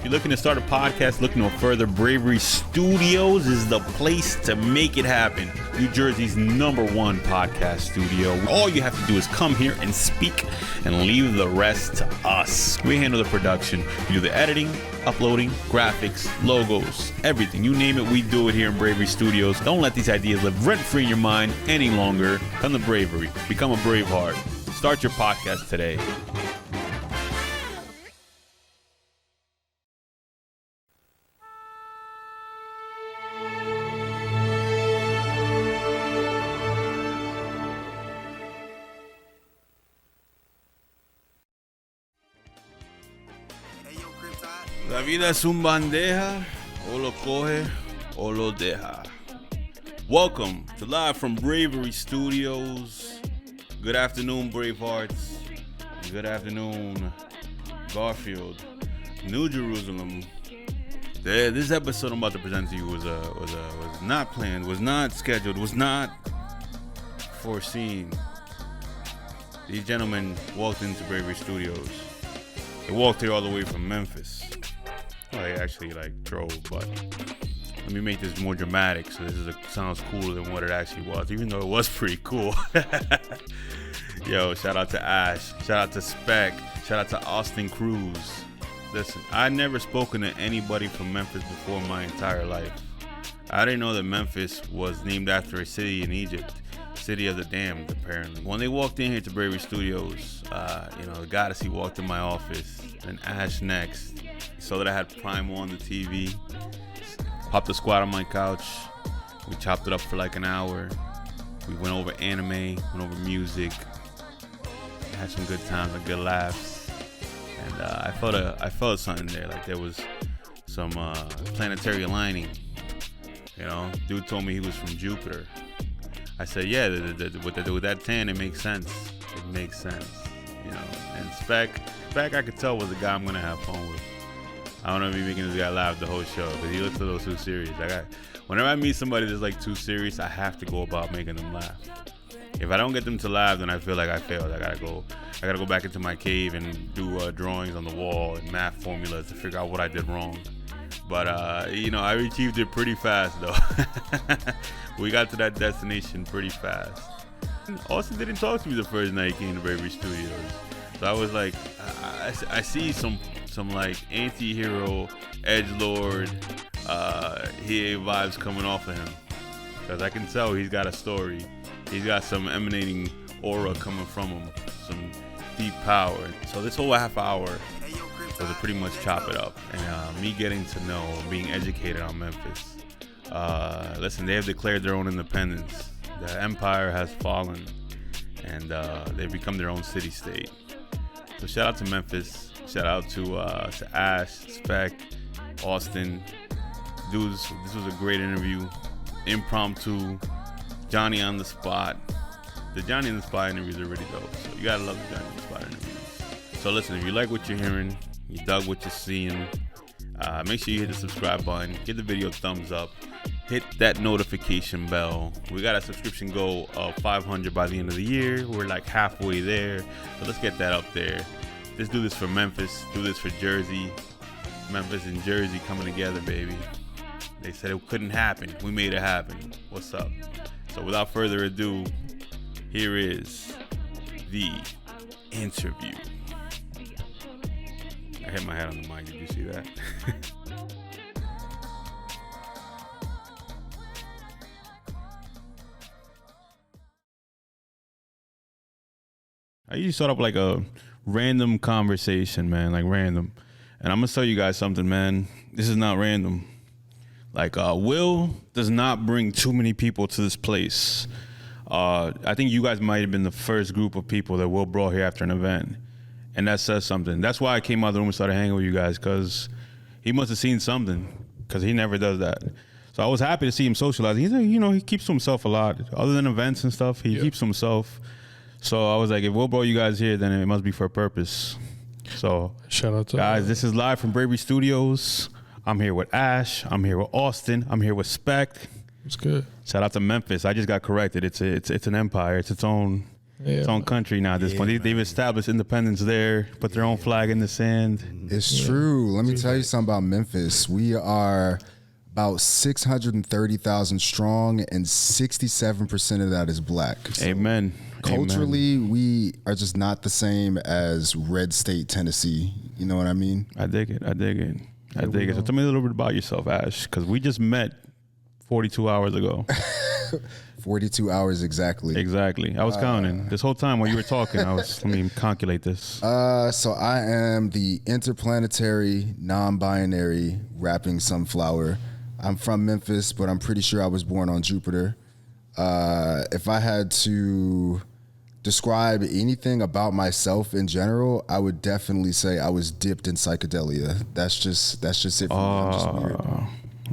you're looking to start a podcast, look no further. Bravery Studios is the place to make it happen. New Jersey's #1 podcast studio. All you have to do is come here and speak and leave the rest to us. We handle the production. We do the editing, uploading, graphics, logos, everything. You name it, we do it here in Bravery Studios. Don't let these ideas live rent-free in your mind any longer. Come to Bravery. Become a Braveheart. Start your podcast today. La vida es un bandeja, o lo coge, o lo deja. Welcome to Live from Bravery Studios. Good afternoon, Bravehearts. Good afternoon, Garfield, New Jerusalem. This episode I'm about to present to you was not planned, was not scheduled, was not foreseen. These gentlemen walked into Bravery Studios. They walked here all the way from Memphis. Well, they actually drove, but let me make this more dramatic so sounds cooler than what it actually was, even though it was pretty cool. Yo, shout out to Ash, shout out to Spek, shout out to Austin Cruise. Listen, I'd never spoken to anybody from Memphis before in my entire life. I didn't know that Memphis was named after a city in Egypt, City of the Damned, apparently. When they walked in here to Bravery Studios, the goddess, he walked in my office, and Ash next. He saw that I had Prime on the TV, popped a squat on my couch. We chopped it up for like an hour. We went over anime, went over music, had some good times and good laughs. And I felt something there, like there was some planetary aligning. Dude told me he was from Jupiter. I said, yeah, with that tan, it makes sense. It makes sense, And Spek, I could tell was the guy I'm gonna have fun with. I don't know if he's making this guy laugh the whole show, but he looks a little too serious. Whenever I meet somebody that's too serious, I have to go about making them laugh. If I don't get them to laugh, then I feel like I failed. I gotta go back into my cave and do drawings on the wall and math formulas to figure out what I did wrong. But I achieved it pretty fast though. We got to that destination pretty fast. Austin didn't talk to me the first night he came to Bravery Studios. So I was like, I see some anti-hero, edgelord, EA vibes coming off of him. Because I can tell he's got a story. He's got some emanating aura coming from him, some deep power. So this whole half hour was to pretty much chop it up. And me getting to know, being educated on Memphis. Listen, they have declared their own independence. The empire has fallen, and they've become their own city-state. So shout out to Memphis. Shout out to Ash, Spek, Austin. Dudes, this was a great interview. Impromptu, Johnny on the spot. The Johnny on the spot interviews are really dope. So you gotta love the Johnny on the spot interviews. So listen, if you like what you're hearing, you dug what you're seeing, make sure you hit the subscribe button, give the video a thumbs up, hit that notification bell. We got a subscription goal of 500 by the end of the year. We're halfway there, so let's get that up there. Let's do this for Memphis, do this for Jersey. Memphis and Jersey coming together, baby. They said it couldn't happen. We made it happen. What's up? So without further ado, here is the interview. I hit my head on the mic. Did you see that? I usually start up a random conversation, man, random. And I'm going to tell you guys something, man. This is not random. Will does not bring too many people to this place. I think you guys might have been the first group of people that Will brought here after an event. And that says something. That's why I came out of the room and started hanging with you guys, because he must have seen something, because he never does that. So I was happy to see him socializing. He keeps to himself a lot. Other than events and stuff, he keeps to himself. So I was like, if Will brought you guys here, then it must be for a purpose. So shout out to guys, this is Live from Bravery Studios. I'm here with Ash. I'm here with Austin. I'm here with Spek. It's good. Shout out to Memphis. I just got corrected. It's an empire. It's its own its own country now at this point. They've established independence there, put their own flag in the sand. It's true. Let me tell you something about Memphis. We are about 630,000 strong, and 67% of that is black. So Amen. culturally, we are just not the same as red state Tennessee. You know what I mean? I dig it. So tell me a little bit about yourself, Ash, because we just met 42 hours ago. 42 hours exactly. Exactly. I was counting. This whole time while you were talking, let me calculate this. So I am the interplanetary, non-binary rapping sunflower. I'm from Memphis, but I'm pretty sure I was born on Jupiter. If I had to describe anything about myself in general, I would definitely say I was dipped in psychedelia. That's just it for me. I'm just weird.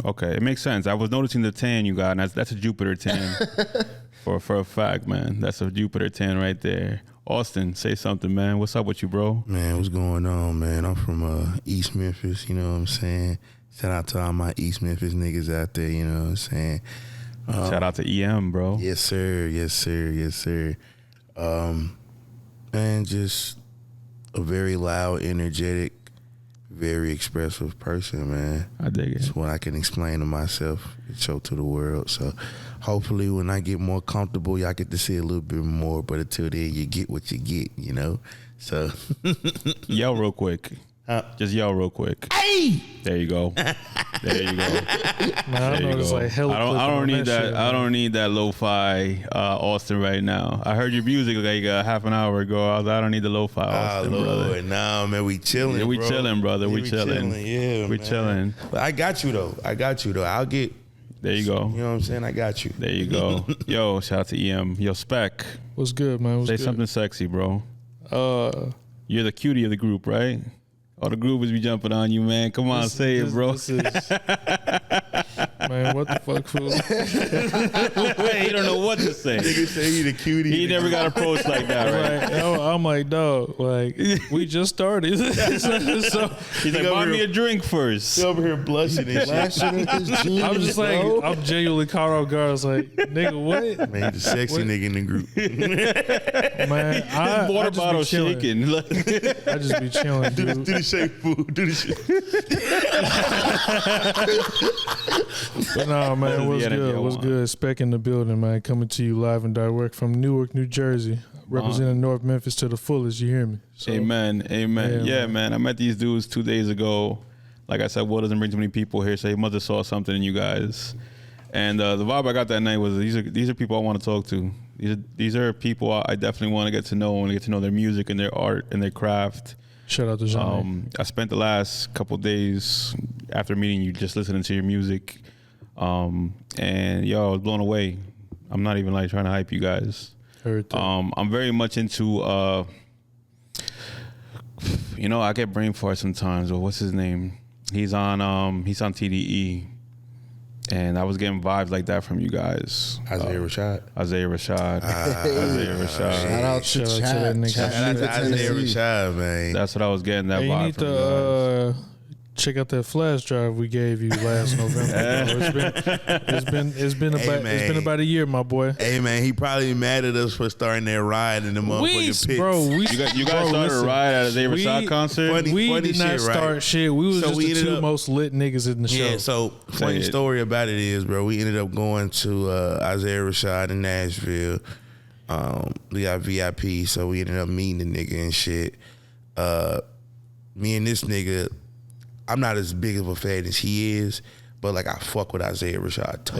Okay, it makes sense. I was noticing the tan you got, and that's a Jupiter tan. for a fact, man. That's a Jupiter tan right there. Austin, say something, man. What's up with you, bro? Man, what's going on, man? I'm from East Memphis, you know what I'm saying? Shout out to all my East Memphis niggas out there, you know what I'm saying? Shout out to EM, bro. Yes, sir. Man, just a very loud, energetic, very expressive person, man. I dig it. It's what I can explain to myself and show to the world. So hopefully when I get more comfortable, y'all get to see a little bit more. But until then, you get what you get, you know? So yell real quick. Just yell real quick. Hey! There you go. Man, I know it's like hell. I don't need that. Shit, I don't need that lo-fi Austin right now. I heard your music like half an hour ago. I don't need the lo-fi Austin, brother. Nah, man, we chilling. Yeah, we chilling, brother. We chilling. Yeah, we chilling. But I got you though. I'll get. There you go. You know what I'm saying? I got you. There you go. Yo, shout out to EM. Yo, Spek. What's good, man? Say something sexy, bro. You're the cutie of the group, right? All the groovers be jumping on you, man. Come on, say it, bro. Man, what the fuck, fool? He don't know what to say. Nigga say he the cutie. He never got approached like that, right? I'm like, dog, like, we just started. So, he's like, buy me a drink first. He over here blushing and shit. I'm just like, I'm genuinely caught off guard. I was like, nigga, what? Man, he's a sexy nigga in the group. Man, his water bottle shaking. I just be chilling, dude. Do the shake, fool. Do the shit. But nah, man, what's good? What's good? Spek in the building, man. Coming to you live and direct from Newark, New Jersey. Representing North Memphis to the fullest, you hear me? So, amen. Yeah, man. I met these dudes 2 days ago. Like I said, Will doesn't bring too many people here, so he must have saw something in you guys. And the vibe I got that night was these are people I want to talk to. These are people I definitely want to get to know. I want to get to know their music and their art and their craft. Shout out to Jean. I spent the last couple days after meeting you just listening to your music. And yo, I was blown away. I'm not even like trying to hype you guys. I'm very much into I get brain fart sometimes. Or what's his name? He's on TDE. And I was getting vibes like that from you guys. Isaiah Rashad. Shout out to that nigga. Shout out to Isaiah Rashad, man. That's what I was getting, that vibe vibe you need from you to check out that flash drive we gave you last November. It's been about a year, my boy. Hey man, he probably mad at us for starting that ride in the motherfucking pits. Bro, you guys started a ride at a Isaiah Rashad concert? We did not start shit. We was just the two most lit niggas in the show. Yeah, so funny story about it is, bro, we ended up going to Isaiah Rashad in Nashville. We got VIP, so we ended up meeting the nigga and shit. Me and this nigga, I'm not as big of a fan as he is, but like I fuck with Isaiah Rashad tough.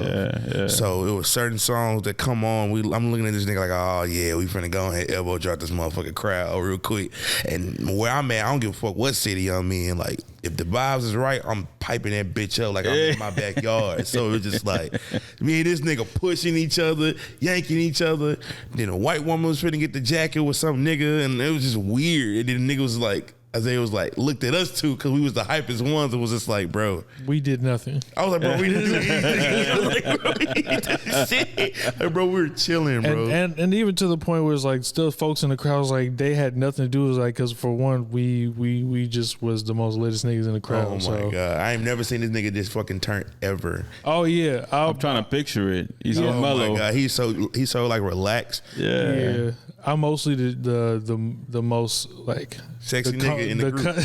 Yeah. So it was certain songs that come on. I'm looking at this nigga like, oh yeah, we finna go ahead elbow drop this motherfucking crowd real quick. And where I'm at, I don't give a fuck what city I'm in. Like if the vibes is right, I'm piping that bitch up like I'm in my backyard. So it was just like me and this nigga pushing each other, yanking each other. Then a white woman was finna get the jacket with some nigga, and it was just weird. And then the nigga was like, Isaiah was like, looked at us too, because we was the hypest ones. It was just like, bro, we did nothing. I was like, bro, we didn't do anything. Like, bro, we did shit. Like, bro, we were chilling, bro. And even to the point where it's like, still folks in the crowd was like, they had nothing to do with it, like, because for one, we just was the most latest niggas in the crowd. Oh my god, I ain't never seen this nigga this fucking turn ever. Oh yeah, I'm trying to picture it. He's so mellow. Oh my god, he's so like relaxed. Yeah. I'm mostly the most like sexy nigga in the group.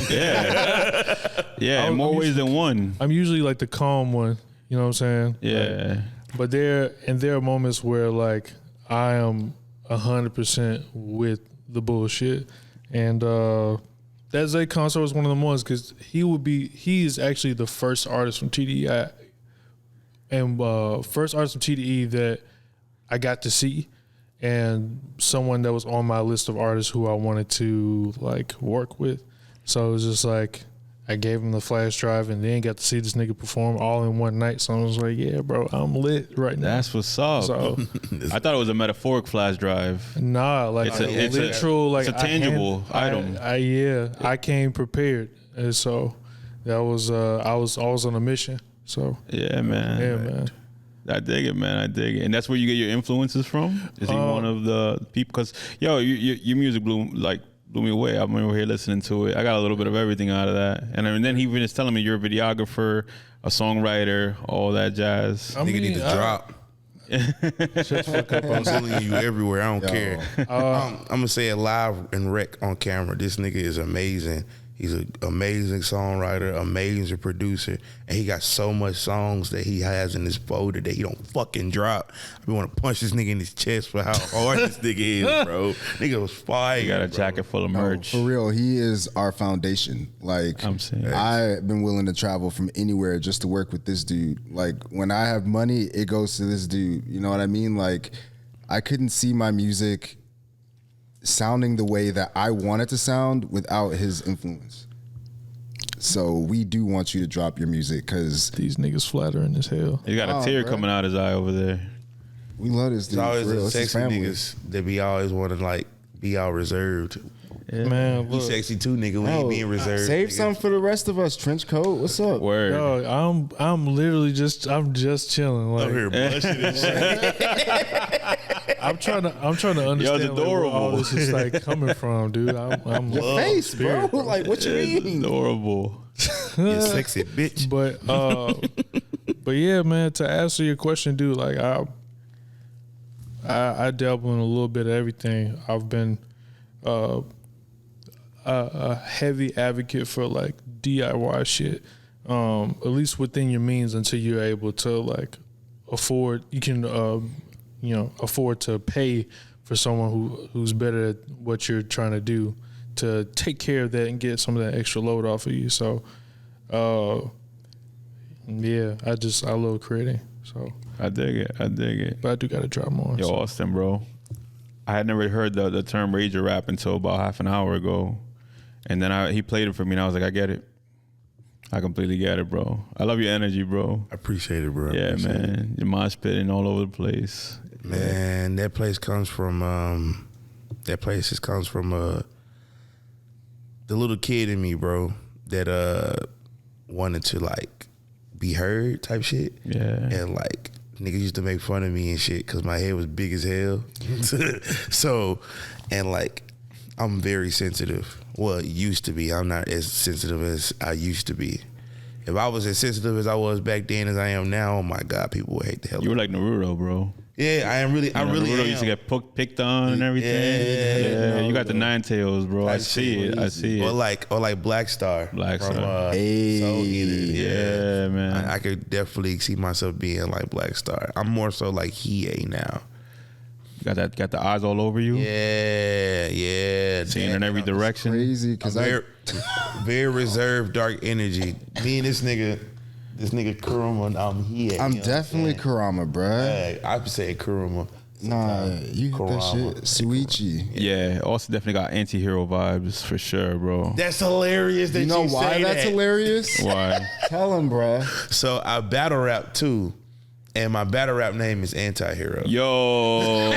Yeah, in more ways than one. I'm usually like the calm one. You know what I'm saying? Yeah. Like, but there are moments where like I am 100% with the bullshit, and that Zay concert was one of the ones because he is actually the first artist from TDE first artist from TDE that I got to see, and someone that was on my list of artists who I wanted to like work with. So it was just like I gave him the flash drive and then got to see this nigga perform all in one night. So I was like, yeah, bro, I'm lit right now. That's what's up. So I thought it was a metaphoric flash drive. nah, like It's a literal, like it's a tangible item. I came prepared, and so that was I was on a mission. So Yeah, man. yeah, man. I dig it, man. I dig it. And that's where you get your influences from? Is he one of the people? Because, yo, your music blew me away. I remember here listening to it. I got a little bit of everything out of that. And then he was telling me you're a videographer, a songwriter, all that jazz. Nigga need to drop. Shut the fuck up. I'm telling you everywhere. I don't care. I'm gonna say it live and wreck on camera. This nigga is amazing. He's an amazing songwriter, amazing producer, and he got so much songs that he has in his folder that he don't fucking drop. I want to punch this nigga in his chest for how hard this nigga is, bro. Nigga was fire. You got a jacket full of merch. For real, he is our foundation. Like, I'm saying. I've been willing to travel from anywhere just to work with this dude. Like, when I have money, it goes to this dude. You know what I mean? Like, I couldn't see my music sounding the way that I want it to sound without his influence. So we do want you to drop your music because These niggas flattering as hell. He got a tear bro. coming out his eye over there. we love this It's dude. always For real. the It's his sexy family. niggas that be always want to like be all reserved. Man, You look. sexy too, nigga. We ain't being reserved. Save nigga. some for the rest of us. Trench coat. What's up? Word. Yo, I'm literally just chilling. Like, Over here blushing and shit. I'm trying to understand like, where adorable. all this is like coming from, dude. I'm Your face, bro. Like, what you It's mean? adorable. You sexy bitch. but yeah, man. To answer your question, dude, like I dabble in a little bit of everything. I've been a heavy advocate for like DIY shit, at least within your means until you're able to like afford. You can afford to pay for someone who's better at what you're trying to do to take care of that and get some of that extra load off of you. So, yeah, I love creating. So I dig it. but I do got to drop more. Yo, so. Austin, bro. I had never heard the term Rager rap until about half an hour ago. And then he played it for me, and I was like, I get it. I completely get it, bro. I love your energy, bro. I appreciate it, bro. Yeah, Appreciate it. man. Your mind spitting all over the place. Man, that place comes from the little kid in me, bro, that wanted to like be heard type shit. Yeah. And like niggas used to make fun of me and shit because my head was big as hell. So, and like I'm very sensitive. Well, used to be. I'm not as sensitive as I used to be. If I was as sensitive as I was back then as I am now, oh my God, people would hate the hell. You were like Naruto, bro. Yeah, I am really. I really Naruto am. used to get picked on and everything. Yeah, you got the nine tails, bro. I see it. I see Or it. like Black Star. Black from, Star. Hey. Soul Eater. Yeah, man. I could definitely see myself being like Black Star. I'm more so like Hiei now. Got the eyes all over you. Yeah. Seeing in every direction. Crazy because Very reserved, dark energy. Me and this nigga Kuruma, I'm Hiei. I'm you know definitely what I'm Kurama, bruh. saying? I say Kuruma. Nah, you hit that Kurama. shit. Suichi. Yeah, also definitely got anti-hero vibes for sure, bro. That's hilarious that You know why say that's that. hilarious? Why? Tell him, bruh. So I battle rap too, and my battle rap name is Anti-Hero. Yo.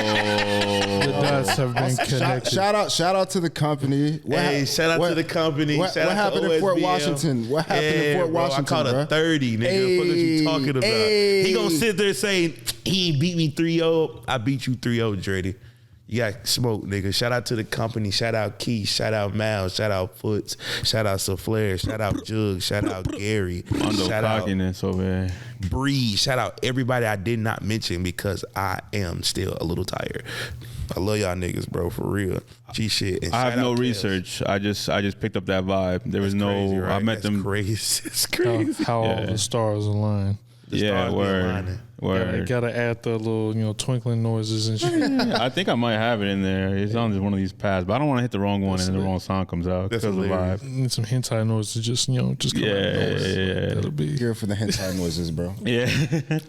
The dots have been connected. Shout out to the company. Shout out to the company. What Shout out happened to in Fort OSBL. Washington? What happened in Fort bro, Washington, I caught bruh? a 30, nigga. Hey, What are you talking about? hey. He gonna sit there saying he ain't beat me 3-0. I beat you 3-0, Dreddy. You got smoke, nigga. Shout out to the company. Shout out Keith. Shout out Mal. Shout out Foots. Shout out Souffleur. Shout out Jug. Shout out Gary. Mondo Shout out cockiness over there. Bree. Shout out everybody I did not mention because I am still a little tired. I love y'all niggas, bro, for real. G shit. And I have shout no out to research. I just picked up that vibe. There was no. crazy, right? I met That's them. Crazy. It's crazy. How all Yeah. the stars align. The Yeah, stars be word. aligning. Word. Gotta add the little, twinkling noises and shit. I think I might have it in there. It's on just one of these pads, but I don't want to hit the wrong one and then the wrong song comes out That's because of the hilarious. vibe. Need some hentai noises, just come out of nowhere. Yeah. That'll be. Here for the hentai noises, bro. Yeah.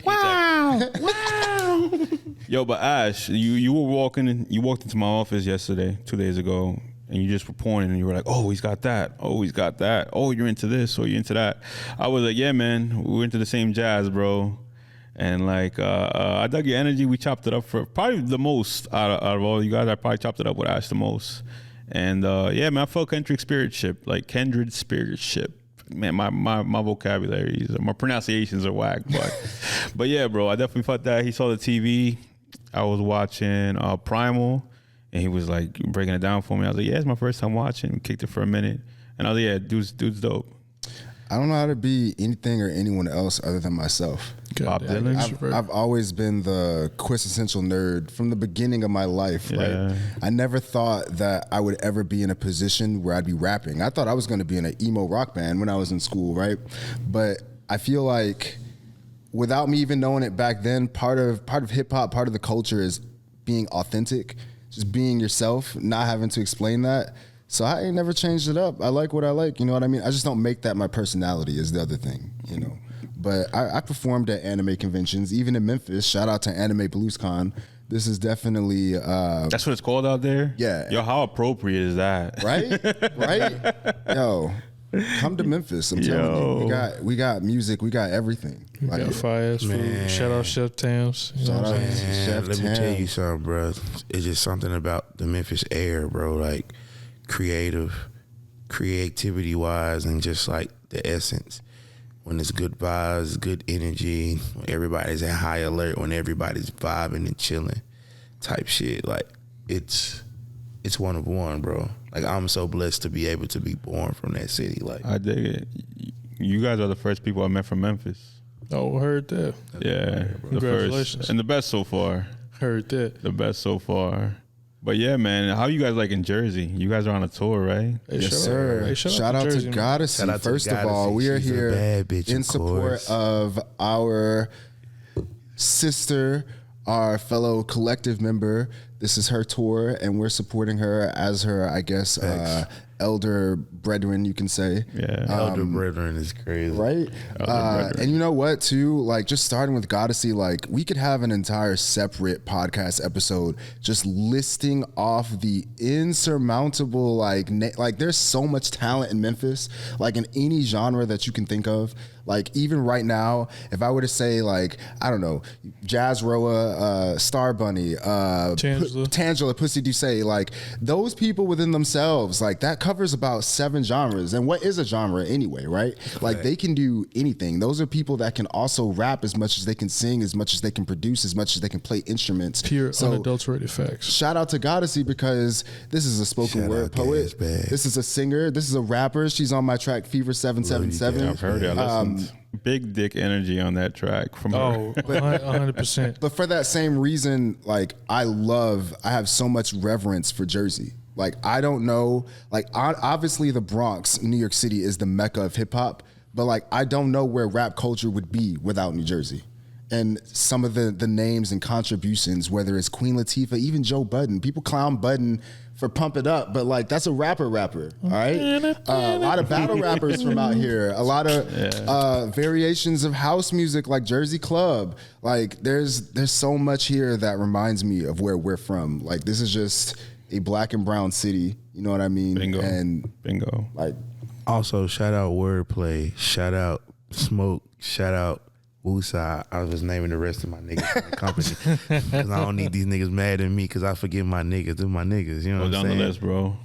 Wow. Wow. Yo, but Ash, you walked into my office yesterday, 2 days ago, and you just were pointing and you were like, oh, he's got that. Oh, he's got that. Oh, you're into this. Oh, you're into that. I was like, yeah, man, we're into the same jazz, bro. And like, I dug your energy. We chopped it up for probably the most out of all you guys. I probably chopped it up with Ash the most. And yeah, man, I felt kindred spiritship. Man, my vocabulary, my pronunciations are whack, but yeah, bro, I definitely felt that. He saw the TV. I was watching Primal, and he was like breaking it down for me. I was like, yeah, it's my first time watching. We kicked it for a minute, and I was like, yeah, dude's dope. I don't know how to be anything or anyone else other than myself. Bob Dylan. I've always been the quintessential nerd from the beginning of my life. Yeah. Right? I never thought that I would ever be in a position where I'd be rapping. I thought I was going to be in an emo rock band when I was in school, right? But I feel like without me even knowing it back then, part of hip hop, part of the culture is being authentic, just being yourself, not having to explain that. So I ain't never changed it up. I like what I like, you know what I mean? I just don't make that my personality is the other thing, you know. But I performed at anime conventions, even in Memphis. Shout out to Anime BluesCon. This is definitely That's what it's called out there? Yeah. Yo, how appropriate is that? right? Yo, come to Memphis. I'm telling you, we got music, we got everything. Got fire ass food. Shout out Chef Tams. Shout out to Man, Chef let me tell you Tam. something, bro. It's just something about the Memphis air, bro. Like creativity wise, and just like the essence. When it's good vibes, good energy, when everybody's at high alert, when everybody's vibing and chilling, type shit. Like it's one of one, bro. Like I'm so blessed to be able to be born from that city. Like I dig it. You guys are the first people I met from Memphis. Oh, heard that. Yeah, the Congratulations. first and the best so far. Heard that. The best so far. But yeah, man, how you guys like in Jersey? You guys are on a tour, right? Hey, Yes, sir. Hey, shout out Jersey, to man. Goddessy. Shout out to First of all, Goddessy. we are She's a here bad bitch, in of support course. of our sister, our fellow collective member. This is her tour, and we're supporting her as her, I guess, elder brethren, you can say. Yeah. elder brethren is crazy. Right? brethren. And you know what, too? Like, just starting with Goddessy, like, we could have an entire separate podcast episode just listing off the insurmountable, like, there's so much talent in Memphis, like, in any genre that you can think of. Like, even right now, if I were to say, like, I don't know, Jazz Roa, Star Bunny, Tangela, Pussy Ducey, like, those people within themselves, like, that covers about 7 genres. And what is a genre anyway, right? Like, they can do anything. Those are people that can also rap as much as they can sing, as much as they can produce, as much as they can play instruments. Pure, unadulterated facts. Shout out to Goddessy, because this is a spoken Shout word out poet. Gasbag. This is a singer. This is a rapper. She's on my track Fever 777. Yeah, I've heard it. I listened. Big dick energy on that track from her. Oh, 100%. But for that same reason, like, I have so much reverence for Jersey. Like, I don't know, like, obviously the Bronx, New York City is the mecca of hip hop, but like, I don't know where rap culture would be without New Jersey. And some of the names and contributions, whether it's Queen Latifah, even Joe Budden. People clown Budden for Pump It Up, but like, that's a rapper, all right? A lot of battle rappers from out here. A lot of variations of house music like Jersey Club. Like, there's so much here that reminds me of where we're from. Like, this is just a black and brown city. You know what I mean? Bingo. And Bingo. like, Also, shout out Wordplay, shout out Smoke, shout out Woosah. I was naming the rest of my niggas in the company because I don't need these niggas mad at me because I forget my niggas. They're my niggas. You know Go what down I'm saying? the list, bro.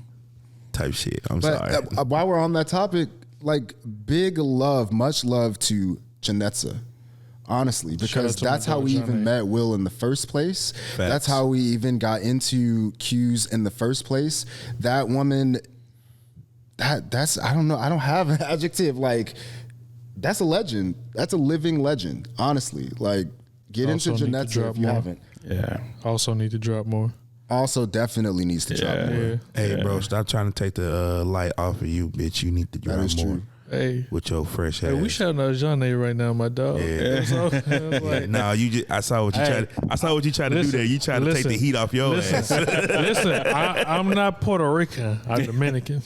Type shit. I'm but sorry. while we're on that topic, like, big love, much love to Janetza. Honestly, because to my that's how dog, we Johnny. even met Will in the first place. That's how we even got into Q's in the first place. That woman, that's I don't know. I don't have an adjective. Like, that's a legend. That's a living legend. Honestly, like, get Also into need to Janetza drop if you more. haven't. Yeah. Also need to drop more. also definitely needs to drop more. Yeah. Hey, bro, stop trying to take the light off of you, bitch. You need to drop is more. true. Hey. With your fresh Hey, ass. we shouting out Jean right now, my dog. Yeah. No, you just. I saw what you tried. I saw what you tried to do there. You tried to take the heat off your ass. Listen, I'm not Puerto Rican. I'm Dominican.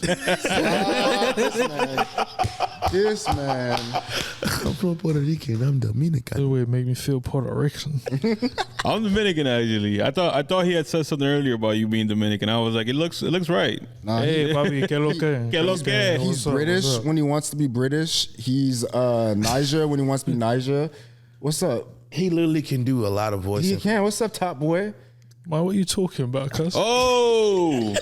This man. I'm from Puerto Rican. I'm Dominican. This way it make me feel Puerto Rican. I'm Dominican actually. I thought he had said something earlier about you being Dominican. I was like, it looks right. Nah, Hey, papi, que lo que? Que lo que? he's British when he wants to be British. He's Niger when he wants to be Niger. What's up? He literally can do a lot of voices. He can. What's up, top boy? Man, what you talking about, cuz? Oh.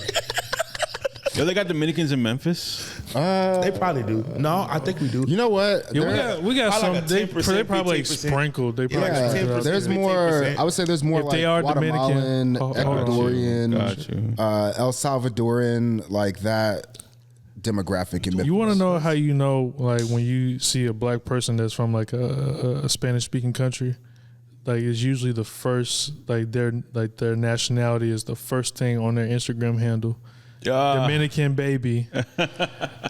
Yo, they got Dominicans in Memphis. They probably do. No, I think we do. You know what? Yeah, we got Probably some. like a 10%, They probably like 15%. sprinkled. They probably Yeah, sprinkled out there's there. more. 10%. I would say there's more If like they are Guatemalan, Dominican, hold on. Ecuadorian, Got you. El Salvadoran, like that demographic in Memphis. You want to know how you know, like, when you see a black person that's from like a Spanish speaking country, like it's usually the first, like their nationality is the first thing on their Instagram handle. Dominican baby,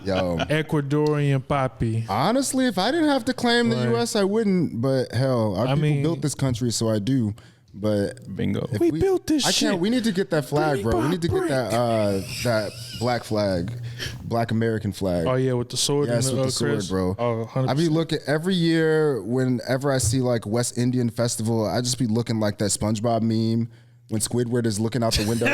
Yo, Ecuadorian papi. honestly, if I didn't have to claim the Right. U.S., I wouldn't. But hell, our people built this country, so I do. But Bingo. if We built this I shit. can't. We need to get that flag, bro. We need to get that black flag, Black American flag. Oh yeah, with the sword. Yes, and with the sword, crest. bro. Oh, 100%. I be looking every year whenever I see like West Indian Festival, I just be looking like that SpongeBob meme when Squidward is looking out the window.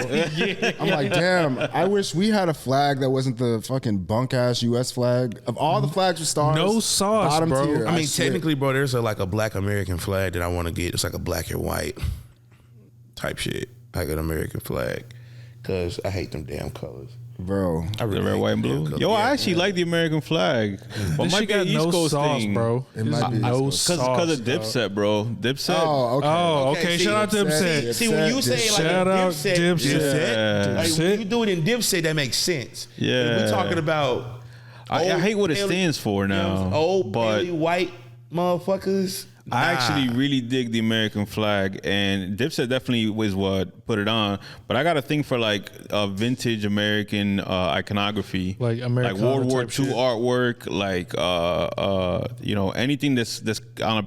I'm like, damn, I wish we had a flag that wasn't the fucking bunk ass US flag. Of all the flags with stars, No sauce, bottom bro. tier. I mean, swear. technically, bro, there's like a black American flag that I want to get. It's like a black and white type shit, like an American flag, because I hate them damn colors. bro. I The red, white, and blue. damn Yo, colors. I actually like the American flag. But This might shit be an got East no Coast sauce, thing. bro. It might be no East sauce. Because of dog. Dipset, bro. Dipset. Oh, okay. Oh, okay. Okay, Shout out to Dipset. See, when you say like Shout a out Dipset, Dipset. like, Dipset. when you do it in Dipset, that makes sense. Yeah. We're talking about. I hate what it old stands for you know what I'm now. saying? Old, but baby, white motherfuckers. I Nah. actually really dig the American flag, and Dipset definitely was what put it on. But I got a thing for like vintage American iconography, Like Americana World War II type shit. artwork, like anything that's on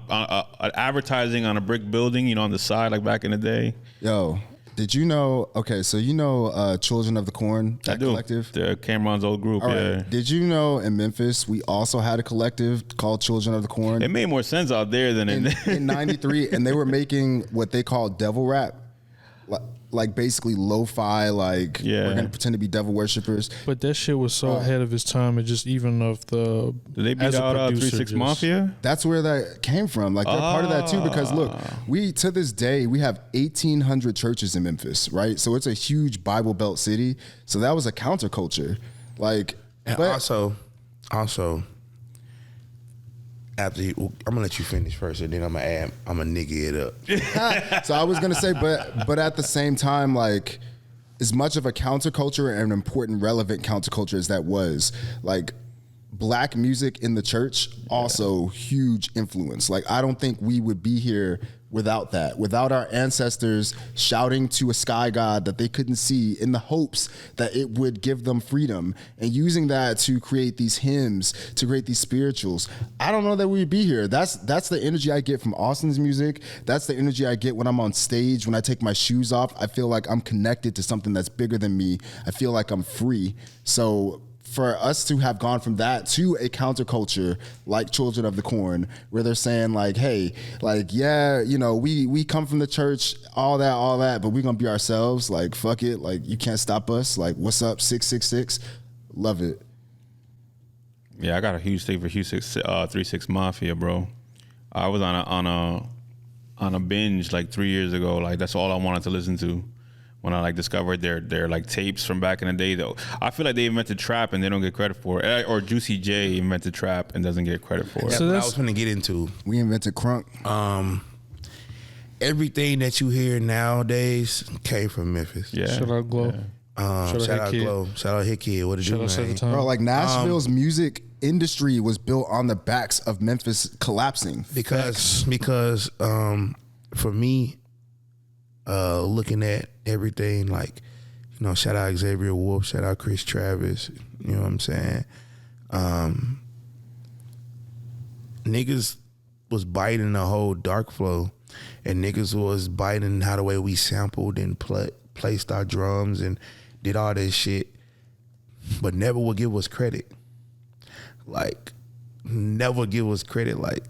advertising on a brick building, on the side, like back in the day. Yo, did you know? Okay, so Children of the Corn, that I do. collective. The Cameron's old group. All right. Yeah. Did you know in Memphis we also had a collective called Children of the Corn? It made more sense out there than in '93, and they were making what they call devil rap, like basically lo-fi, like Yeah. we're gonna pretend to be devil worshippers. But that shit was so ahead of his time. It just even of the. Did they beat as a out producer, 3 6 just- Mafia? That's where that came from. Like they're part of that too, because look, we to this day we have 1,800 churches in Memphis, right? So it's a huge Bible Belt city. So that was a counterculture, like. And But also, after I'm gonna let you finish first, and then I'm gonna nigga it up. so I was gonna say, but at the same time, like as much of a counterculture and an important, relevant counterculture as that was, like black music in the church, also huge influence. Like I don't think we would be here without that, without our ancestors shouting to a sky god that they couldn't see in the hopes that it would give them freedom and using that to create these hymns, to create these spirituals. I don't know that we'd be here. That's the energy I get from Austin's music. That's the energy I get when I'm on stage, when I take my shoes off. I feel like I'm connected to something that's bigger than me. I feel like I'm free. So for us to have gone from that to a counterculture like Children of the Corn, where they're saying like, hey, like, yeah, we come from the church, all that, but we're going to be ourselves. Like, fuck it. Like, you can't stop us. Like, what's up, 666? Love it. Yeah, I got a huge thing for 3 6 Mafia, bro. I was on a binge like 3 years ago. Like that's all I wanted to listen to. When I like discovered their like tapes from back in the day, though, I feel like they invented trap and they don't get credit for it. Or Juicy J invented trap and doesn't get credit for it. That's So what I that's- was gonna get into. We invented crunk. Everything that you hear nowadays came from Memphis. Yeah. Shout out Glow. Shout out Kid. Glow. Shout out Hit Kid. What did Shout you out Set the man? Time. Bro, like Nashville's music industry was built on the backs of Memphis collapsing. Because for me, looking at everything, like, you know, shout out Xavier Wolf, shout out Chris Travis, you know what I'm saying? Niggas was biting the whole dark flow, and niggas was biting how the way we sampled and placed our drums and did all this shit, but never would give us credit. Like, never give us credit. Like,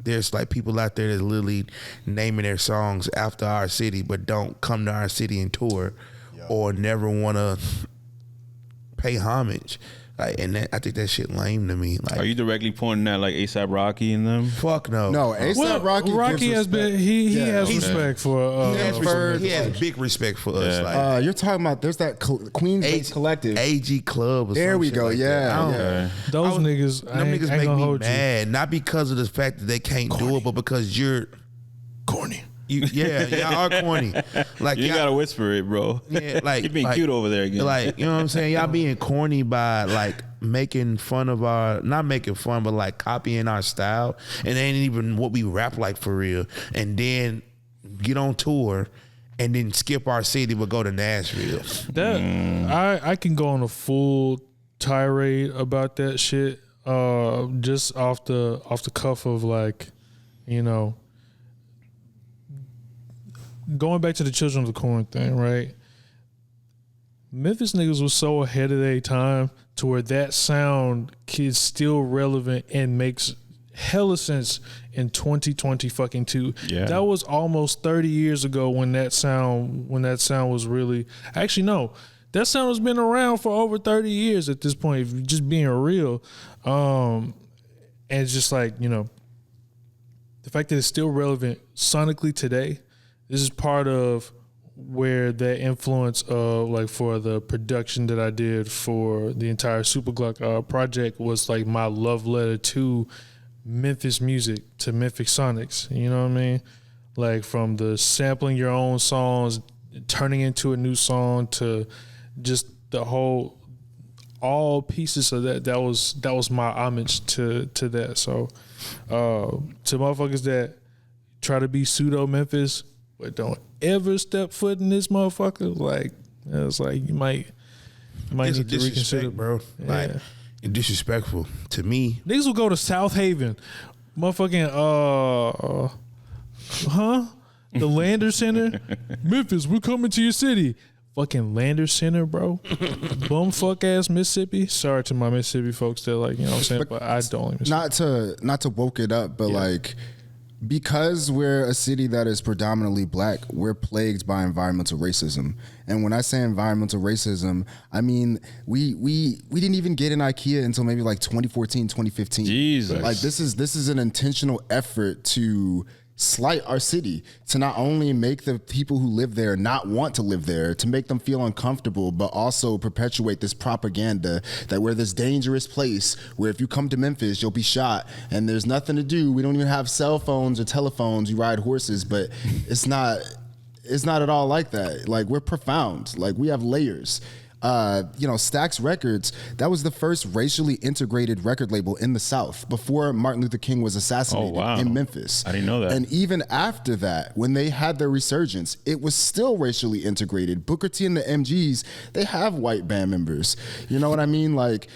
there's like people out there that's literally naming their songs after our city, but don't come to our city and tour, or never want to pay homage. Like, and that, I think that shit lame to me. Like, are you directly pointing at like ASAP Rocky and them? Fuck no. No, ASAP Rocky has been he has respect for he has big respect for us. Like, you're talking about there's that Queens Collective AG Club. Or there we go. Like Yeah. those niggas. Them niggas make me mad, not because of the fact that they can't do it, but because you're corny. Y'all are corny. Like, you gotta whisper it, bro. Yeah, like you're being cute over there again. Like, you know what I'm saying? Y'all being corny by like making fun of our, not making fun, but like copying our style, and it ain't even what we rap like for real. And then get on tour, and then skip our city but go to Nashville. That I can go on a full tirade about that shit. Just off the cuff of, like, you know. Going back to the Children of the Corn thing, right? Memphis niggas was so ahead of their time to where that sound is still relevant and makes hella sense in 2020 fucking 2. Yeah. That was almost 30 years ago when that sound was really, actually no, that sound has been around for over 30 years at this point, if you're just being real. And it's just like, you know, the fact that it's still relevant sonically today. This is part of where that influence of, like, for the production that I did for the entire Super Glock project was like my love letter to Memphis music, to Memphis Sonics. You know what I mean? Like, from the sampling your own songs, turning into a new song, to just the whole, all pieces of that. That was my homage to that. So to motherfuckers that try to be pseudo Memphis, but don't ever step foot in this motherfucker, like, it's like you might need to reconsider, bro. Yeah. Like, disrespectful to me. Niggas will go to South Haven, motherfucking the Lander Center, Memphis. We're coming to your city. Fucking Lander Center, bro. Bumfuck ass Mississippi. Sorry to my Mississippi folks that, like, you know what I'm saying, but I don't even. Not to woke it up, but like, because we're a city that is predominantly black, we're plagued by environmental racism. And when I say environmental racism, I mean we didn't even get in IKEA until maybe like 2014, 2015. Jesus. Like, this is an intentional effort to slight our city, to not only make the people who live there not want to live there, to make them feel uncomfortable, but also perpetuate this propaganda that we're this dangerous place where if you come to Memphis, you'll be shot and there's nothing to do. We don't even have cell phones or telephones. You ride horses, but it's not at all like that. Like, we're profound. Like, we have layers. Stax Records, that was the first racially integrated record label in the South before Martin Luther King was assassinated in Memphis. I didn't know that. And even after that, when they had their resurgence, it was still racially integrated. Booker T and the MGs, they have white band members. You know what I mean? Like,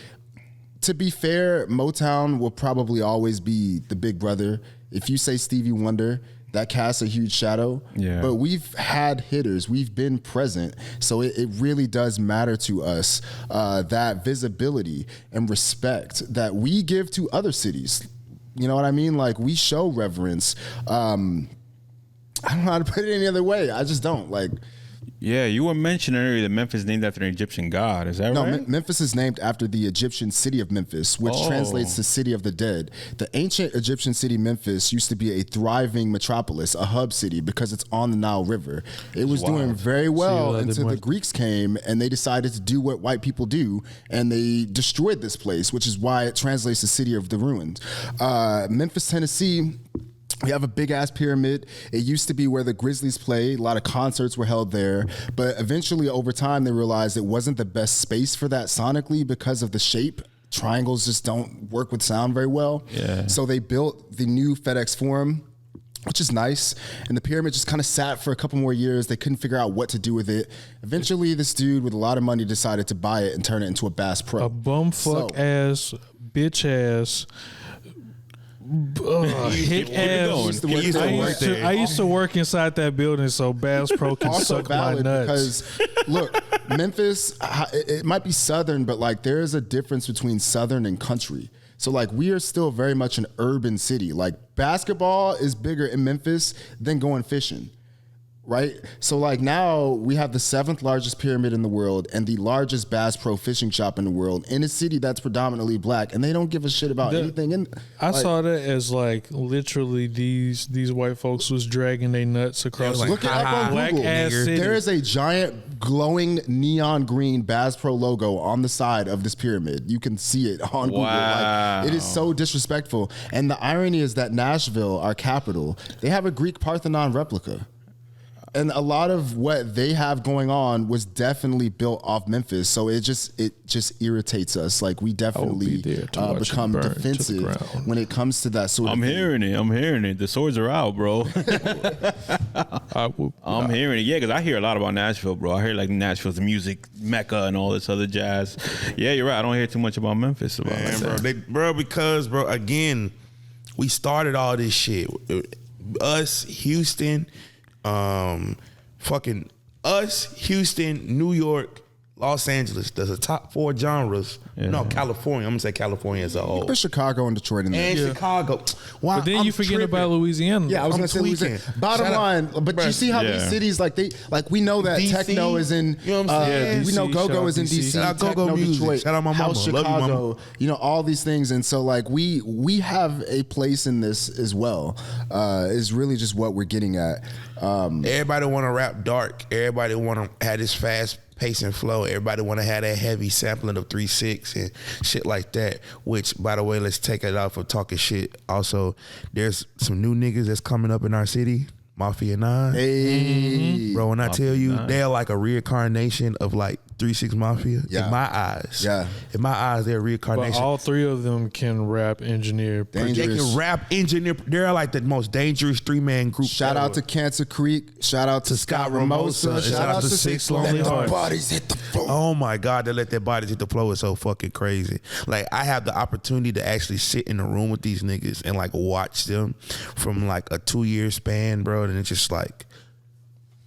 to be fair, Motown will probably always be the big brother. If you say Stevie Wonder, that casts a huge shadow. Yeah. But we've had hitters. We've been present. So it really does matter to us, that visibility and respect that we give to other cities. You know what I mean? Like, we show reverence. I don't know how to put it any other way. I just don't. Like, yeah, you were mentioning earlier that Memphis is named after an Egyptian god. Is that right? No, Memphis is named after the Egyptian city of Memphis, which translates to city of the dead. The ancient Egyptian city Memphis used to be a thriving metropolis, a hub city, because it's on the Nile River. It was doing very well until the Greeks came and they decided to do what white people do, and they destroyed this place, which is why it translates to city of the ruins. Memphis, Tennessee, we have a big ass pyramid. It used to be where the Grizzlies played. A lot of concerts were held there. But eventually, over time, they realized it wasn't the best space for that sonically because of the shape. Triangles just don't work with sound very well. Yeah. So they built the new FedEx Forum, which is nice. And the pyramid just kind of sat for a couple more years. They couldn't figure out what to do with it. Eventually, this dude with a lot of money decided to buy it and turn it into a Bass Pro. A bumfuck ass, bitch ass, hick ass. I used to work inside that building, so Bass Pro can Also suck my valid nuts. because look, Memphis, it might be southern, but like there is a difference between southern and country. So like we are still very much an urban city. Like basketball is bigger in Memphis than going fishing. Right? So like now we have the 7th largest pyramid in the world and the largest Bass Pro fishing shop in the world in a city that's predominantly black, and they don't give a shit about anything. I saw that as like literally these white folks was dragging their nuts across like, look at black Google. ass city. There is a giant glowing neon green Bass Pro logo on the side of this pyramid. You can see it on Google. Like, it is so disrespectful. And the irony is that Nashville, our capital, they have a Greek Parthenon replica. And a lot of what they have going on was definitely built off Memphis. So it just irritates us. Like we definitely become defensive when it comes to that sort of thing. I'm hearing it. The swords are out, bro. I'm hearing it. Yeah, because I hear a lot about Nashville, bro. I hear like Nashville's music mecca and all this other jazz. Yeah, you're right. I don't hear too much about Memphis. Because again, we started all this shit. Us, Houston, Houston, New York, Los Angeles. There's the top 4 genres. Yeah. No, California. I'm gonna say California as a whole. Put Chicago and Detroit in there. And Chicago. Wow, but then you forget about Louisiana. Yeah, I was gonna say Louisiana. Bottom line, but you see how these cities we know that DC, techno is in. You know what I'm saying? We know go-go is in DC. Shout out go-go music. Detroit, shout out my mama. House Chicago. Love you, mama. You know all these things, and so like we have a place in this as well. Is really just what we're getting at. Everybody want to rap dark. Everybody want to have this fast pace and flow. Everybody want to have that heavy sampling of 3/6 and shit like that. Which, by the way, let's take it off of talking shit. Also, there's some new niggas that's coming up in our city. Mafia 9. Hey. Bro, when I tell you, they're like a reincarnation of like 3-6 Mafia. Yeah. In my eyes. Yeah. In my eyes, they're a reincarnation. But all 3 of them can rap, engineer, They can rap, engineer. They're like the most dangerous 3-man group. Shout out to Cancer Creek. Shout out to Scott Ramosa. Shout out to Six Lonely Hearts. Bodies hit the floor. Oh my God, they let their bodies hit the floor. It's so fucking crazy. Like I have the opportunity to actually sit in a room with these niggas and like watch them from like a 2-year span, bro. And it's just like,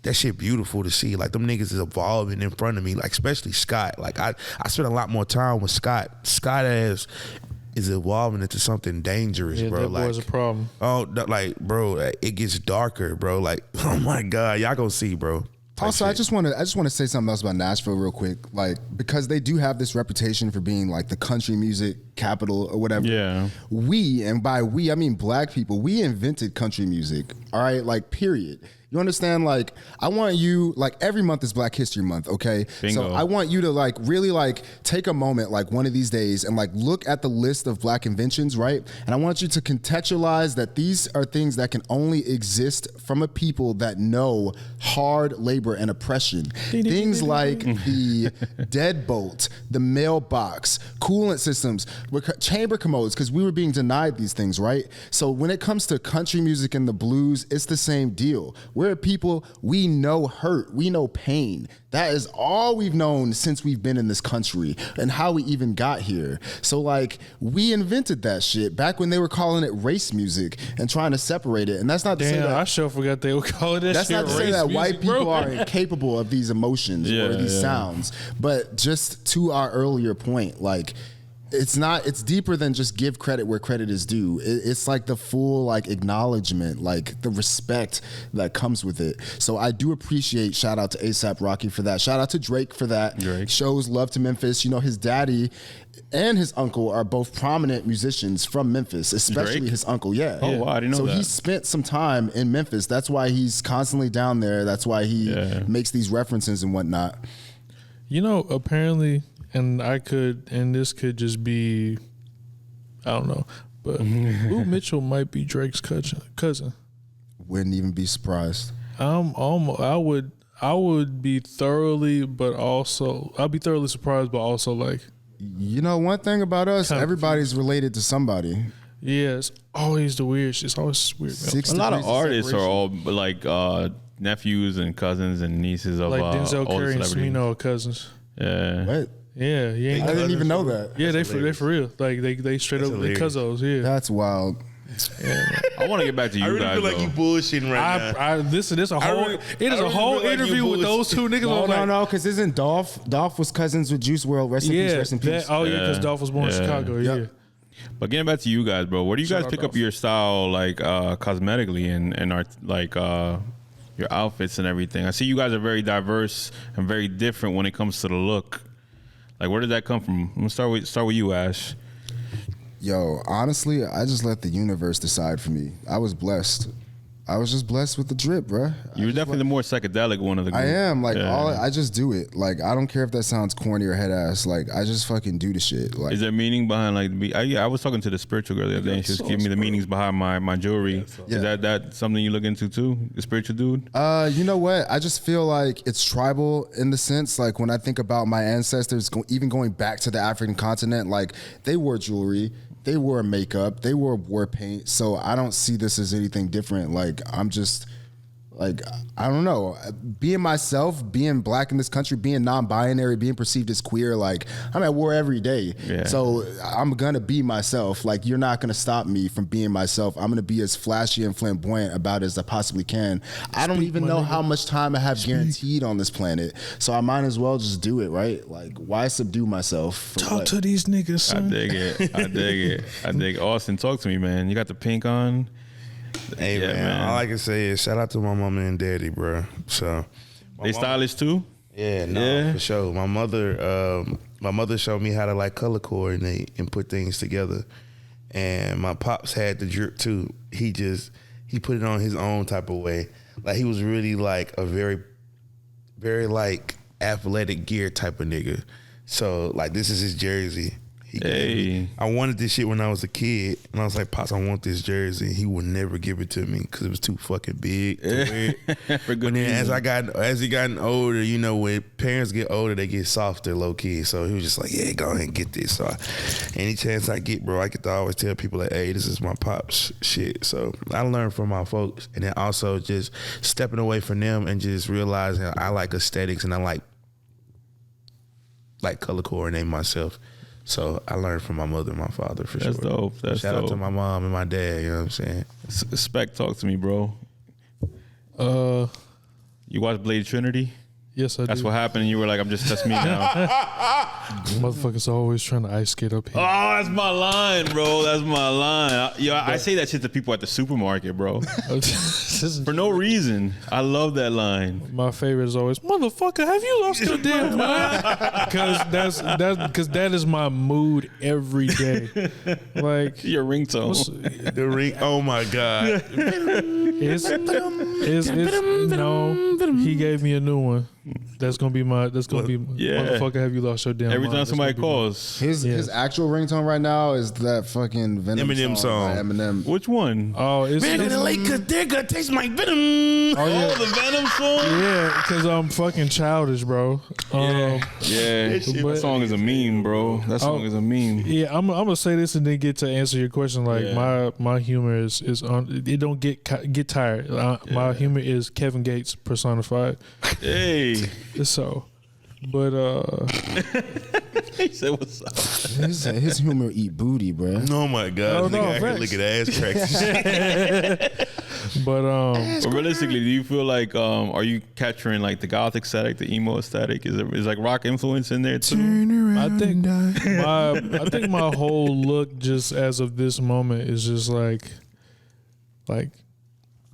that shit beautiful to see. Like them niggas is evolving in front of me. Like especially Scott. Like I spent a lot more time with Scott. Scott is evolving into something dangerous, bro. That like was a problem. Oh, like bro, it gets darker, bro. Like oh my God, y'all gonna see, bro. Also, I just want to say something else about Nashville real quick, like because they do have this reputation for being like the country music capital or whatever. Yeah. We, and by we I mean black people, we invented country music. All right, like period. You understand? Like, I want you, like, every month is Black History Month, okay? Bingo. So I want you to, like, really, like, take a moment, like, one of these days and, like, look at the list of black inventions, right? And I want you to contextualize that these are things that can only exist from a people that know hard labor and oppression. Things like the deadbolt, the mailbox, coolant systems, chamber commodes, because we were being denied these things, right? So when it comes to country music and the blues, it's the same deal. We're people, we know hurt, we know pain. That is all we've known since we've been in this country and how we even got here. So like, we invented that shit back when they were calling it race music and trying to separate it. And that's not to say that I sure forgot they were calling that that's shit not to say race that music, white people bro. are incapable of these emotions or these sounds. But just to our earlier point, like, it's deeper than just give credit where credit is due. It's like the full like acknowledgement, like the respect that comes with it. So I do appreciate, shout out to ASAP Rocky for that. Shout out to Drake for that. Drake shows love to Memphis. You know, his daddy and his uncle are both prominent musicians from Memphis, especially Drake? his uncle. Yeah. Oh, wow, I didn't know so that. he spent some time in Memphis. That's why he's constantly down there. That's why he makes these references and whatnot. You know, apparently, and this could just be, I don't know, but Lou Mitchell might be Drake's cousin. Wouldn't even be surprised. I would be thoroughly, but also I'll be thoroughly surprised, but also like, you know, one thing about us, everybody's related to somebody. Yeah, it's always the weird shit. It's always weird. 6 A lot of degrees of artists are separation. all like nephews and cousins and nieces of Like Denzel older Curry and celebrities. Smino are cousins. Yeah. What? Yeah, yeah. I didn't even know that. Yeah, they for real. Like they straight That's up they hilarious. cousins. Yeah. That's wild. I want to get back to you I really guys feel like though. you bullshitting right now. This is a whole. really- It is I a really whole feel like you interview with those two niggas. No, I'm like, no, because isn't Dolph was cousins with Juice WRLD. Rest in peace, Yeah, rest in peace. yeah, because Yeah. Dolph was born in Yeah. Chicago. Yep. Yeah. But getting back to you guys, bro, where do you Shout guys out pick up Dolph. your style, like cosmetically and art, like your outfits and everything? I see you guys are very diverse and very different when it comes to the look. Like, where did that come from? I'm gonna start with you, Ash. Yo, honestly, I just let the universe decide for me. I was blessed. I was just blessed with the drip, bruh. You were definitely the more psychedelic one of the group. I am like Yeah. I just do it. Like I don't care if that sounds corny or head ass. Like I just fucking do the shit. Like Is there meaning behind like? I was talking to the spiritual girl the other day, and she was giving me the meanings behind my jewelry. Yeah. Is that something you look into too? The spiritual dude. you know what? I just feel like it's tribal in the sense, like when I think about my ancestors, even going back to the African continent, like they wore jewelry, they wore makeup, they wore war paint. So I don't see this as anything different. Like I'm just like, I don't know, being myself, being black in this country, being non-binary, being perceived as queer, like I'm at war every day. Yeah. So I'm gonna be myself. Like you're not gonna stop me from being myself. I'm gonna be as flashy and flamboyant about it as I possibly can. I don't even know how much time I have guaranteed on this planet. So I might as well just do it, right? Like why subdue myself? For Talk what? to these niggas, I son. dig it. I dig it. I dig. Austin, talk to me, man. You got the pink on. Hey Yeah, man, man. all I can say is shout out to my mama and daddy, bro. So They stylish too. yeah, no, Yeah. for sure. My mother showed me how to like color coordinate and put things together. And my pops had the drip too. He put it on his own type of way. Like he was really like a very, very like athletic gear type of nigga. So like this is his jersey. He gave me- Hey. I wanted this shit when I was a kid, and I was like, "Pops, I want this jersey." He would never give it to me because it was too fucking big to wear. For good But then reason. as he gotten older, you know, when parents get older, they get softer, low key. So he was just like, "Yeah, go ahead and get this." So any chance I get, bro, I get to always tell people like, "Hey, this is my pops shit." So I learned from my folks, and then also just stepping away from them and just realizing I like aesthetics and I like color coordinating myself. So I learned from my mother and my father for That's sure. dope. That's Shout out to dope. my mom and my dad. You know what I'm saying? Spec, talk to me, bro. Uh, You watch Blade Trinity? yes, I That's do. what happened. And you were like, I'm just me now. Motherfuckers always trying to ice skate up here. Oh, that's my line, bro. That's my line. I say that shit to people at the supermarket, bro. This is- For no reason. I love that line. My favorite is always, motherfucker, have you lost your damn mind? Because that is my mood every day. Like, Your ringtone. The ring. Oh my God. it's no. He gave me a new one. That's gonna be Yeah. motherfucker, have you lost your damn Every mind? time That's somebody gonna be my- calls. His actual ringtone right now is that fucking Venom Eminem song. by song. Eminem. Which one? Oh, it's Man in the lake, cause they're gonna taste my venom. oh yeah, Oh, the Venom song? yeah, because I'm fucking childish, bro. Yeah. But- That song is a meme, bro. That song is a meme. Yeah, I'm gonna say this and then get to answer your question. Like Yeah. my humor is it don't get tired. My humor is Kevin Gates personified. Hey. So, but He said, what's up? His humor eat booty, bro. Oh my God. Oh, Nigga no, out here facts. looking at ass cracks. and shit. but But realistically, do you feel like are you capturing like the goth aesthetic, the emo aesthetic? Is like rock influence in there too? I think my whole look just as of this moment is just like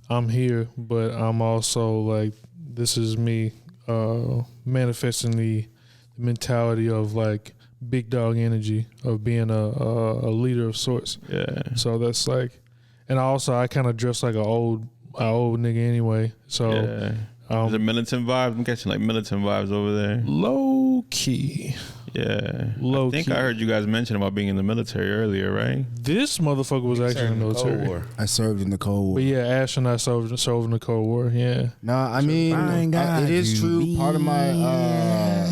I'm here, but I'm also like this is me manifesting the mentality of like big dog energy of being a leader of sorts. Yeah. So that's like, and I kind of dress like an old nigga anyway. So Yeah. Is it militant vibes? I'm catching like militant vibes over there. low key. Yeah. Low I think key. I heard you guys mention about being in the military earlier, right? This motherfucker was actually in the military. Cold War. I served in the Cold War. But yeah, Ash and I served in the Cold War. Yeah. Nah, I mean, Fine God, it is you true. Part of my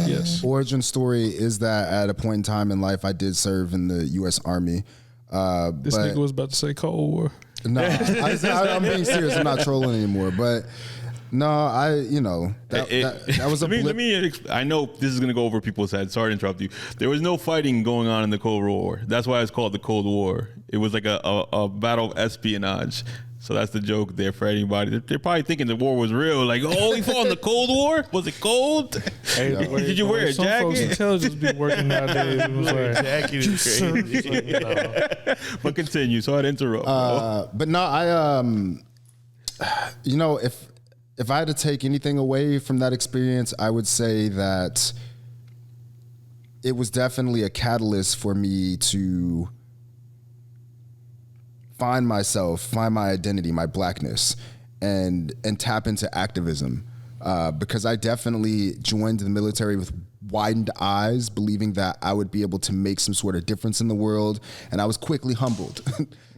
Yes. origin story is that at a point in time in life, I did serve in the U.S. Army. This nigga was about to say Cold War. No, I'm being serious. I'm not trolling anymore. But no, that was a blip. I know this is gonna go over people's heads. Sorry to interrupt you. There was no fighting going on in the Cold War. That's why it's called the Cold War. It was like a battle of espionage. So that's the joke there for anybody. They're probably thinking the war was real. Like, oh, we fought in the Cold War? Was it cold? Hey, Did you wear a some jacket? Folks' intelligence be working nowadays. It was like, jacket is crazy. But continue. Sorry to interrupt. Bro. But no, if I had to take anything away from that experience, I would say that it was definitely a catalyst for me to find myself, find my identity, my blackness, and tap into activism. Because I definitely joined the military with widened eyes, believing that I would be able to make some sort of difference in the world, and I was quickly humbled.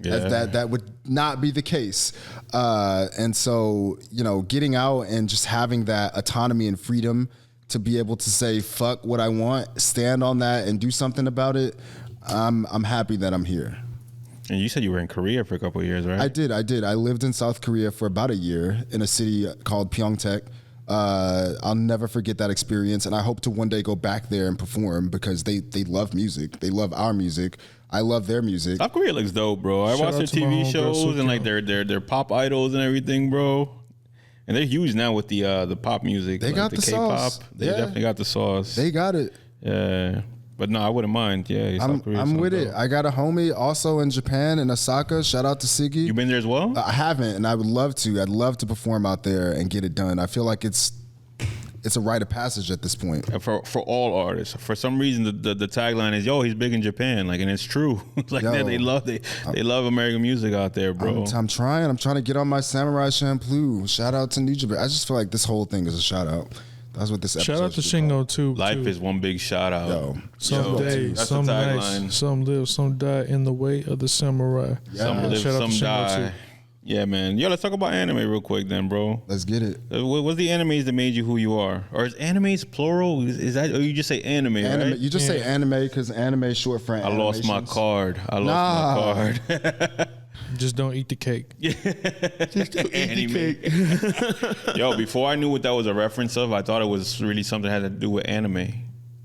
That would not be the case. And so, getting out and just having that autonomy and freedom to be able to say, fuck what I want, stand on that and do something about it, I'm happy that I'm here. And you said you were in Korea for a couple of years, right? I did. I lived in South Korea for about a year in a city called Pyeongtaek. I'll never forget that experience, and I hope to one day go back there and perform because they love music. They love our music. I love their music. South Korea looks dope, bro. I watch their TV shows and like their pop idols and everything, bro. And they're huge now with the pop music. They got the K-pop. sauce. They definitely got the sauce. They got it. Yeah. But no, I wouldn't mind. Yeah, I'm with it. I got a homie also in Japan, in Osaka. Shout out to Siggy. You been there as well? I haven't, and I would love to. I'd love to perform out there and get it done. I feel like it's a rite of passage at this point. For all artists. For some reason, the tagline is, "Yo, he's big in Japan," like, and it's true. Like they love American music out there, bro. I'm trying. I'm trying to get on my Samurai Champloo. Shout out to New Japan. I just feel like this whole thing is a shout out. That's what this episode. Shout out to Shingo too. Life is one big shout out. Yo, someday, some nice, some live, some die in the way of the samurai. Yeah. Some live, Shout out some to Shingo die. too. Yeah, man. Yo, let's talk about anime real quick then, bro. Let's get it. What's the animes that made you who you are? Or is animes plural? Is that, or you just say anime, right? You just say anime because anime is short for I lost my card. My card. Just don't eat the cake. Just don't eat the cake. Yo, before I knew what that was a reference of, I thought it was really something that had to do with anime.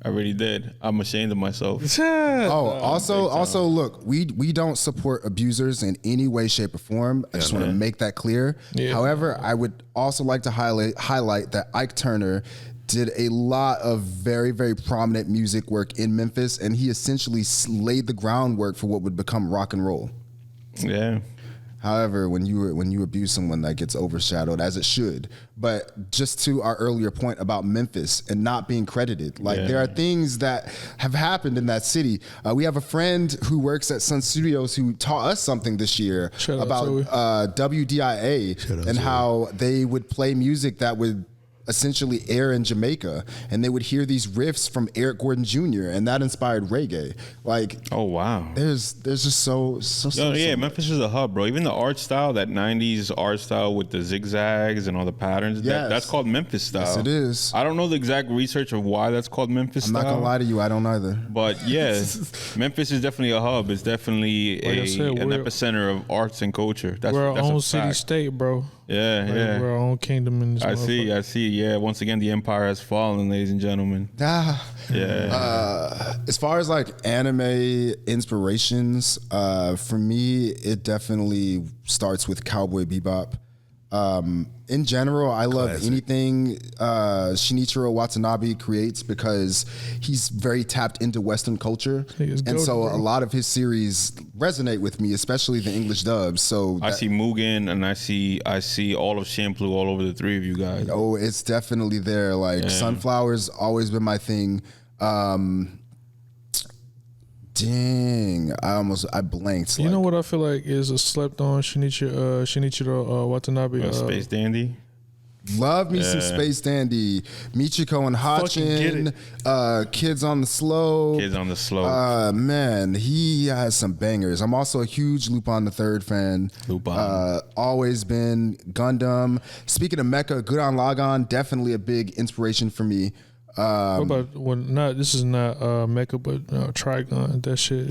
I really did. I'm ashamed of myself. Also, look, we don't support abusers in any way, shape, or form. I just want to make that clear. Yeah. However, I would also like to highlight that Ike Turner did a lot of very, very prominent music work in Memphis, and he essentially laid the groundwork for what would become rock and roll. Yeah. However, when you abuse someone, that gets overshadowed, as it should. But just to our earlier point about Memphis and not being credited, there are things that have happened in that city. We have a friend who works at Sun Studios who taught us something this year about WDIA and how they would play music that would essentially air in Jamaica, and they would hear these riffs from Eric Gordon Jr. and that inspired reggae. Like, oh wow, there's just so Memphis is a hub, bro. Even the art style, that 90s art style with the zigzags and all the patterns, that's called Memphis style. Yes, it is. I don't know the exact research of why that's called Memphis style. I'm not gonna lie to you, I don't either. But yeah, Memphis is definitely a hub. It's definitely an epicenter of arts and culture. We're our own city state, bro. Yeah. We're our own kingdom in this. I see. Yeah, once again, the empire has fallen, ladies and gentlemen. As far as like anime inspirations, for me, it definitely starts with Cowboy Bebop. In general, I love anything Shinichiro Watanabe creates because he's very tapped into Western culture, and so a lot of his series resonate with me, especially the English dubs. So I see Mugen and I see all of Champloo all over the three of you guys. Oh, it's definitely there. Like Sunflower's always been my thing. Dang, I blanked. You know what I feel like is a slept on Shinichiro Watanabe. Space Dandy. Love me some Space Dandy. Michiko and Hachin. Kids on the Slope. Man, he has some bangers. I'm also a huge Lupin the Third fan. Always been. Gundam. Speaking of Mecha, Gurren Lagann, definitely a big inspiration for me. What about when not? This is not Mecha, but Trigon. That shit.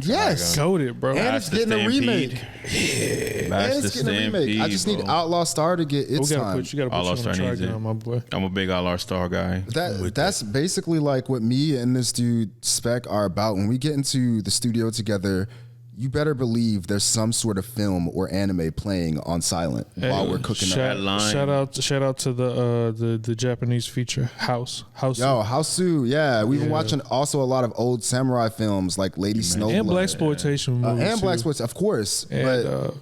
Yes. Goated, bro. And it's getting a remake. And it's getting a remake. I just need Outlaw Star to get its time. You gotta put Outlaw you on Star needs it. Trigon, my boy. I'm a big Outlaw Star guy. That's basically like what me and this dude Spek are about. When we get into the studio together, you better believe there's some sort of film or anime playing on silent while we're cooking up. that line. Shout out to the Japanese feature House. Yo, Houseu, yeah. We've been watching also a lot of old samurai films like Lady Snowblood. And blaxploitation movies. And blaxploitation, of course. But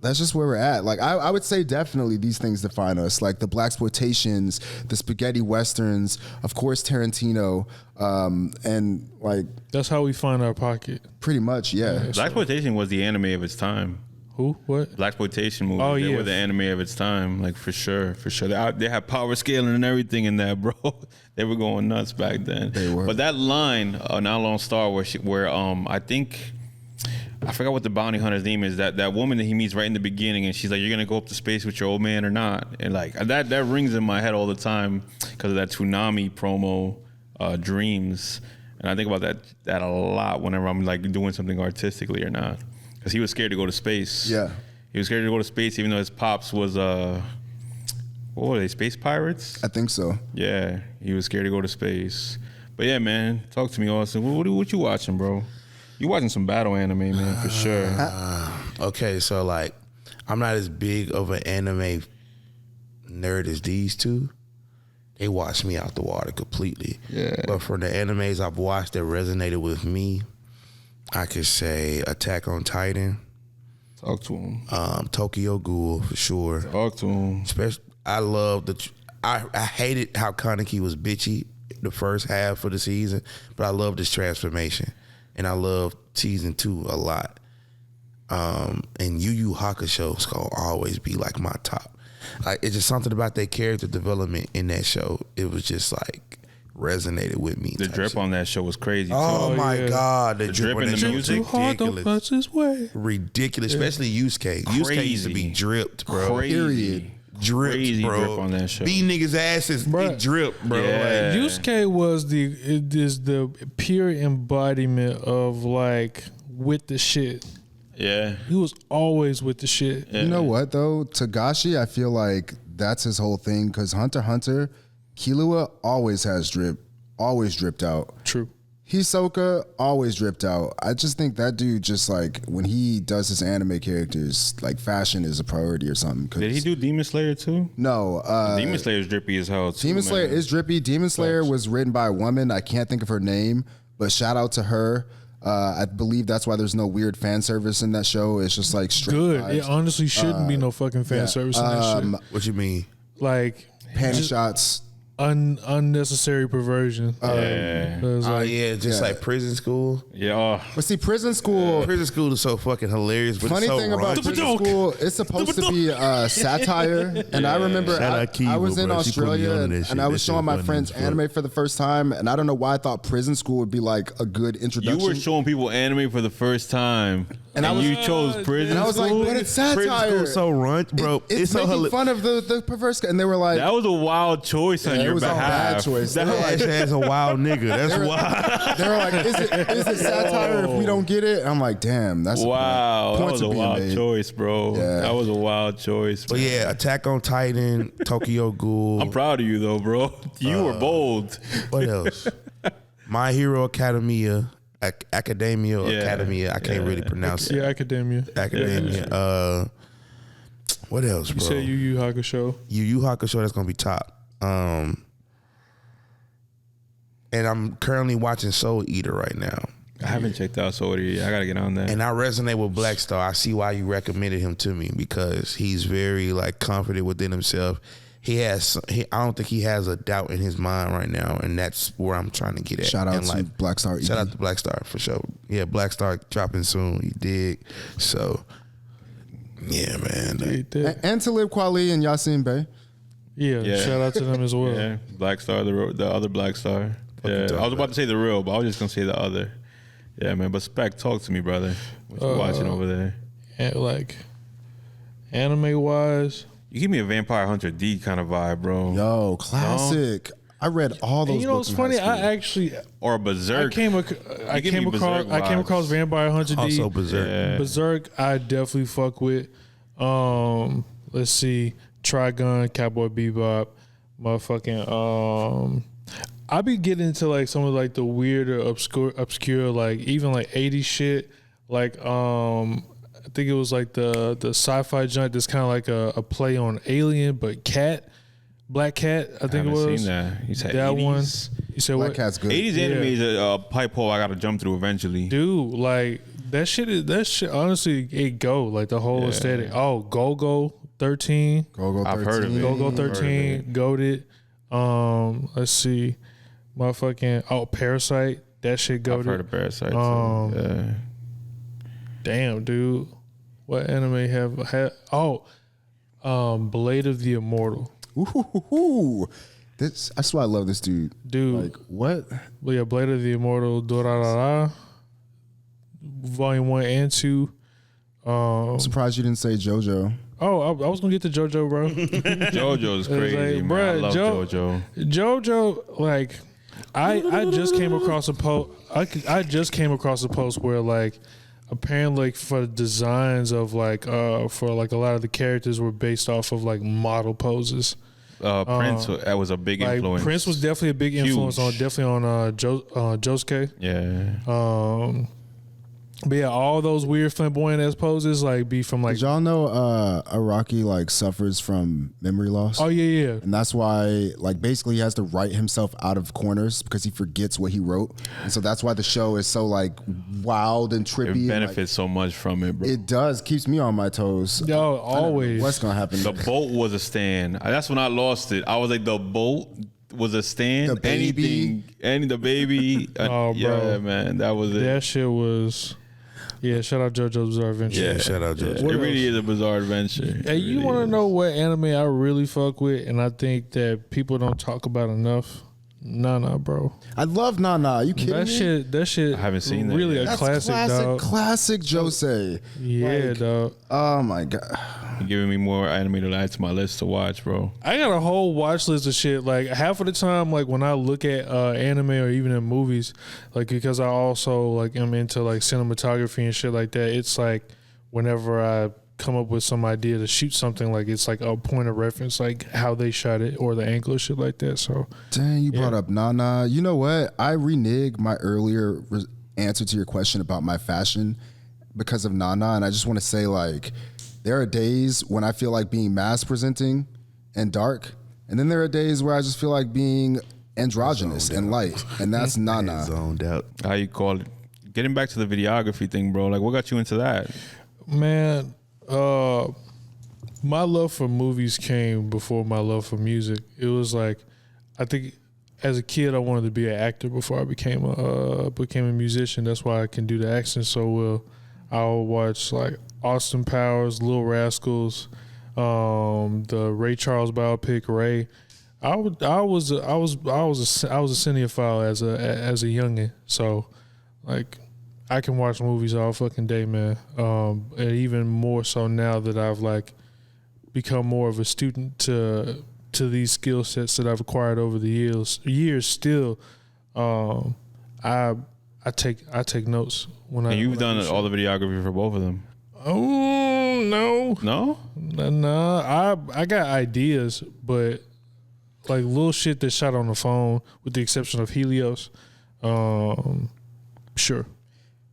that's just where we're at. Like I would say definitely these things define us. Like the blaxploitations, the spaghetti westerns, of course Tarantino, and like that's how we find our pocket. Pretty much, yeah. Blaxploitation was the anime of its time. Who? What? Blaxploitation movies. Oh, They yeah. were the anime of its time. Like for sure. They had power scaling and everything in that, bro. They were going nuts back then. They were. But that line on Outlaw Star where I think I forgot what the bounty hunter's name is. That woman that he meets right in the beginning, and she's like, "You're gonna go up to space with your old man or not?" And like that rings in my head all the time because of that Toonami promo, Dreams. And I think about that a lot whenever I'm like doing something artistically or not, because he was scared to go to space. Yeah, he was scared to go to space, even though his pops was what were they, space pirates? I think so. Yeah, he was scared to go to space. But yeah, man, talk to me, Austin. What you watching, bro? You watching some battle anime, man, for sure. Okay, so like, I'm not as big of an anime nerd as these two. They watched me out the water completely. Yeah. But for the animes I've watched that resonated with me, I could say Attack on Titan. Talk to him. Tokyo Ghoul for sure. Talk to him. Especially, I love I hated how Kaneki was bitchy the first half of the season, but I love this transformation. And I love season 2 a lot. And Yu Yu Hakusho is gonna always be like my top. Like it's just something about their character development in that show. It was just like resonated with me. The drip on that show was crazy. Oh too. my god, the drip in on that the show music. was Too hard, don't ridiculous. touch his way. Ridiculous, especially Yusuke. Yusuke used to be dripped, bro. Crazy. Period. Dripped, Crazy bro. drip on that show. Beat niggas' asses, Bruh. it dripped, bro. Yeah. Like, Yusuke was the pure embodiment of like with the shit. Yeah. He was always with the shit. You know what though? Tagashi, I feel like that's his whole thing because Hunter x Hunter, Killua always has drip, always dripped out. True. Hisoka always dripped out. I just think that dude just like when he does his anime characters, like fashion is a priority or something. Did he do Demon Slayer too? No. Demon Slayer is drippy as hell too. Demon Slayer man. is drippy. Demon Slayer was written by a woman. I can't think of her name, but shout out to her. I believe that's why there's no weird fan service in that show. It's just like straight Good. vibes. It honestly shouldn't be no fucking fan service in that shit. what you mean? Like Panty shots. unnecessary perversion. Yeah. It was like, Just like prison school. Yeah. But see, prison school. Prison school is so fucking hilarious. But Funny it's so thing about raunchy. prison school, it's supposed to be satire. And I remember Shout out I Kiva, was in bro. She put me Australia on that and shit. I was That shit showing my funny friends as fuck. anime for the first time. And I don't know why I thought prison school would be like a good introduction. You were showing people anime for the first time, and you chose prison. and I was like, school? but it's Prison satire. school so runch, bro. It's so making hilarious. fun of the perverse. And they were like, That was a wild choice on it your was a behalf. bad choice. That- They were like, As a wild nigga. That's why. they were like, is it satire if we don't get it? I'm like, damn, that's wow, that points was a are being wild made. choice, bro. Yeah. That was a wild choice. But yeah, Attack on Titan, Tokyo Ghoul. I'm proud of you though, bro. You were bold. What else? My Hero Academia. Academia or Yeah. Academia. I can't really pronounce it. yeah, academia. Academia. What else, You bro? said Yu Yu Hakusho. Yu Yu Hakusho, that's gonna be top. And I'm currently watching Soul Eater right now. I haven't checked out Soul Eater yet. I gotta get on that. And I resonate with Black Star. I see why you recommended him to me because he's very like confident within himself. I don't think he has a doubt in his mind right now, and that's where I'm trying to get at. Shout out in to life. Black Star. Shout out to Black Star for sure. Yeah, Black Star dropping soon. You dig? So, yeah, man. He did. And Talib Kweli and Yasin Bey. Yeah, Yeah. shout out to them as well. Yeah, Black Star, the other Black Star. Yeah, talking I was about about? to say the real, but I was just gonna say the other. Yeah, man. But Spek, talk to me, brother. What you watching over there? And like anime wise, You give me a Vampire Hunter D kind of vibe, bro. Yo, classic. I read all those. And you know what's books in funny? high school. I actually Or Berserk. I came across Vampire Hunter D. Also Berserk. Yeah. Berserk, I definitely fuck with. Let's see, Trigun, Cowboy Bebop, motherfucking. I be getting into like some of like the weirder, obscure, like even like 80s shit. Like I think it was like the sci-fi joint that's kind of like a play on Alien, but Black Cat. I think it was. Seen that. You said that 80s? one. You said Black what? Cat's good. 80s anime is a pipe hole I gotta jump through eventually. Dude, like that shit honestly, it go like the whole aesthetic. Oh, Go 13. Go 13. I've heard of it. Go 13, goated. Let's see, motherfucking Parasite. That shit goated. I've heard of Parasite. Um, Damn, dude, what anime have? Blade of the Immortal. Ooh, that's why I love this dude. Dude, Like what? well, yeah, Blade of the Immortal, Dorarara, Volume 1 and 2. I'm surprised you didn't say JoJo. Oh, I was gonna get to JoJo, bro. JoJo's crazy, like, man. bruh, I love JoJo. JoJo, like, I just came across a post. I just came across a post where like, apparently, like, for the designs of like, for like a lot of the characters were based off of like model poses. Prince, that was a big Like influence. Prince was definitely a big influence on Josuke. Yeah. But yeah, all those weird flamboyant ass poses like be from like. Did y'all know Araki like suffers from memory loss? Oh yeah. And that's why, like, basically he has to write himself out of corners because he forgets what he wrote. And so that's why the show is so, like, wild and trippy. It benefits so much from it, bro. It does. Keeps me on my toes. Yo, always. What's going to happen? The boat was a stand. That's when I lost it. I was like, the boat was a stand. The baby. The baby. Oh, bro. Yeah, man. That was it. That shit was. Yeah, shout out JoJo's Bizarre Adventure. Yeah, shout out JoJo. It really is a bizarre adventure. Hey, you want to know what anime I really fuck with, and I think that people don't talk about enough? Nah, bro. I love Nana. Are you kidding me? That shit. I haven't seen that really yet. a That's classic, dog. Classic Jose. Yeah, Like, dog. Oh my god. You're giving me more anime to add to my list to watch, bro. I got a whole watch list of shit. Like half of the time, like when I look at anime or even in movies, like because I also like am into like cinematography and shit like that. It's like whenever I come up with some idea to shoot something, like it's like a point of reference, like how they shot it or the angle, shit like that. So Dang, you brought up Nana. You know what? I reneged my earlier answer to your question about my fashion because of Nana, and I just want to say, like, there are days when I feel like being mass presenting and dark, and then there are days where I just feel like being androgynous and light, and that's Nana. Zoned out. How you call it? Getting back to the videography thing, bro. Like, what got you into that? man, my love for movies came before my love for music. It was like, I think as a kid I wanted to be an actor before I became a musician. That's why I can do the accent so well. I would watch like Austin Powers, Little Rascals, the Ray Charles biopic Ray. I was a cinephile as a youngin. So like I can watch movies all fucking day, man. And even more so now that I've like become more of a student to these skill sets that I've acquired over the years. Still, I take notes when And you've done all the videography for both of them. Oh no, No? I got ideas, but like little shit that's shot on the phone, with the exception of Helios. Sure,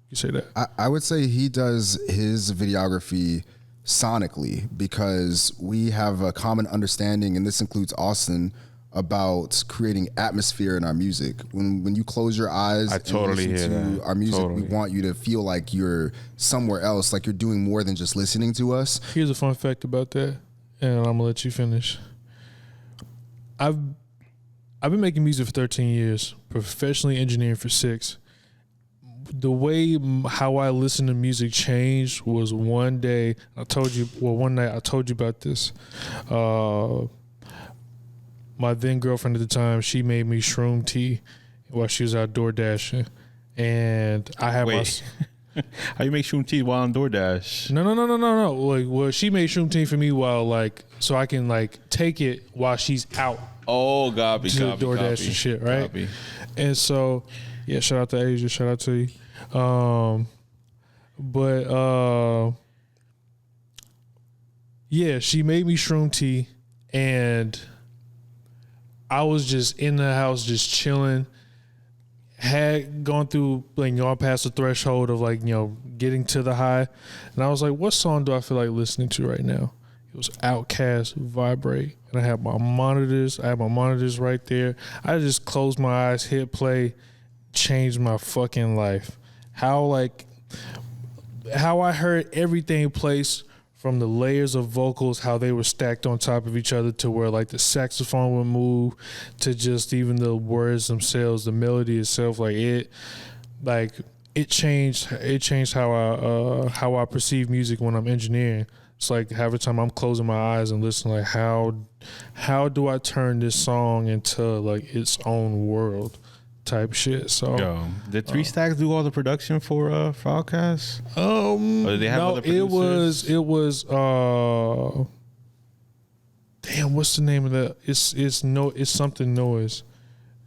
you say that. I would say he does his videography sonically because we have a common understanding, and this includes Austin, about creating atmosphere in our music. When you close your eyes I totally and listen hear to that. our music, Totally. we want you to feel like you're somewhere else, like you're doing more than just listening to us. Here's a fun fact about that, and I'm gonna let you finish. I've been making music for 13 years, professionally engineering for 6. The way how I listen to music changed was one day one night I told you about this. My then girlfriend at the time, she made me shroom tea while she was out door dashing, and I had Wait. How you make shroom tea while on DoorDash? No. Like, well, she made shroom tea for me while like, so I can like take it while she's out Oh, copy. DoorDash and shit, right? Copy. And so, yeah, shout out to Asia, shout out to you. Yeah, she made me shroom tea, and I was just in the house, just chilling. Had gone through, like, I passed the threshold of, like, getting to the high, and I was like, what song do I feel like listening to right now? It was Outkast, Vibrate, and I had my monitors. Right there. I just closed my eyes, hit play, changed my fucking life. How I heard everything placed from the layers of vocals, how they were stacked on top of each other to where, like, the saxophone would move, to just even the words themselves, the melody itself, it changed how I perceive music when I'm engineering. It's like every time I'm closing my eyes and listening, like, how do I turn this song into, like, its own world type shit. So did Three Stacks do all the production for Outkast? Or did they have no, other producers? it was damn, what's the name of that? It's something noise.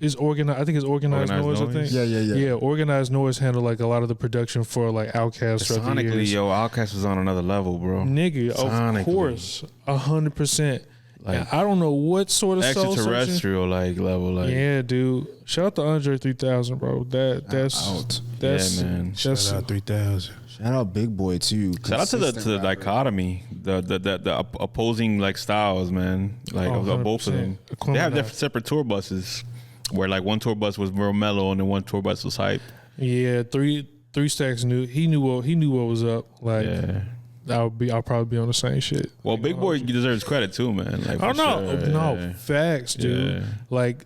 It's organized. I think it's organized noise. I think. Yeah. Organized noise handled, like, a lot of the production for, like, Outkast. Sonically, Outkast was on another level, bro. Nigga, sonically. Of course, 100%. Like, I don't know what sort of extraterrestrial level. Yeah, dude. Shout out to Andre 3000, bro. That's yeah, man. Shout out 3000. Shout out Big Boy too. Shout out to the dichotomy, the opposing, like, styles, man. Like, of both of them. They have different separate tour buses, where, like, one tour bus was real mellow and then one tour bus was hype. Yeah, Three Stacks knew what was up. Like, yeah. I'll probably be on the same shit. Well, Big Boy deserves credit too, man. Like, I don't know. Sure. No, facts, dude. Yeah. Like,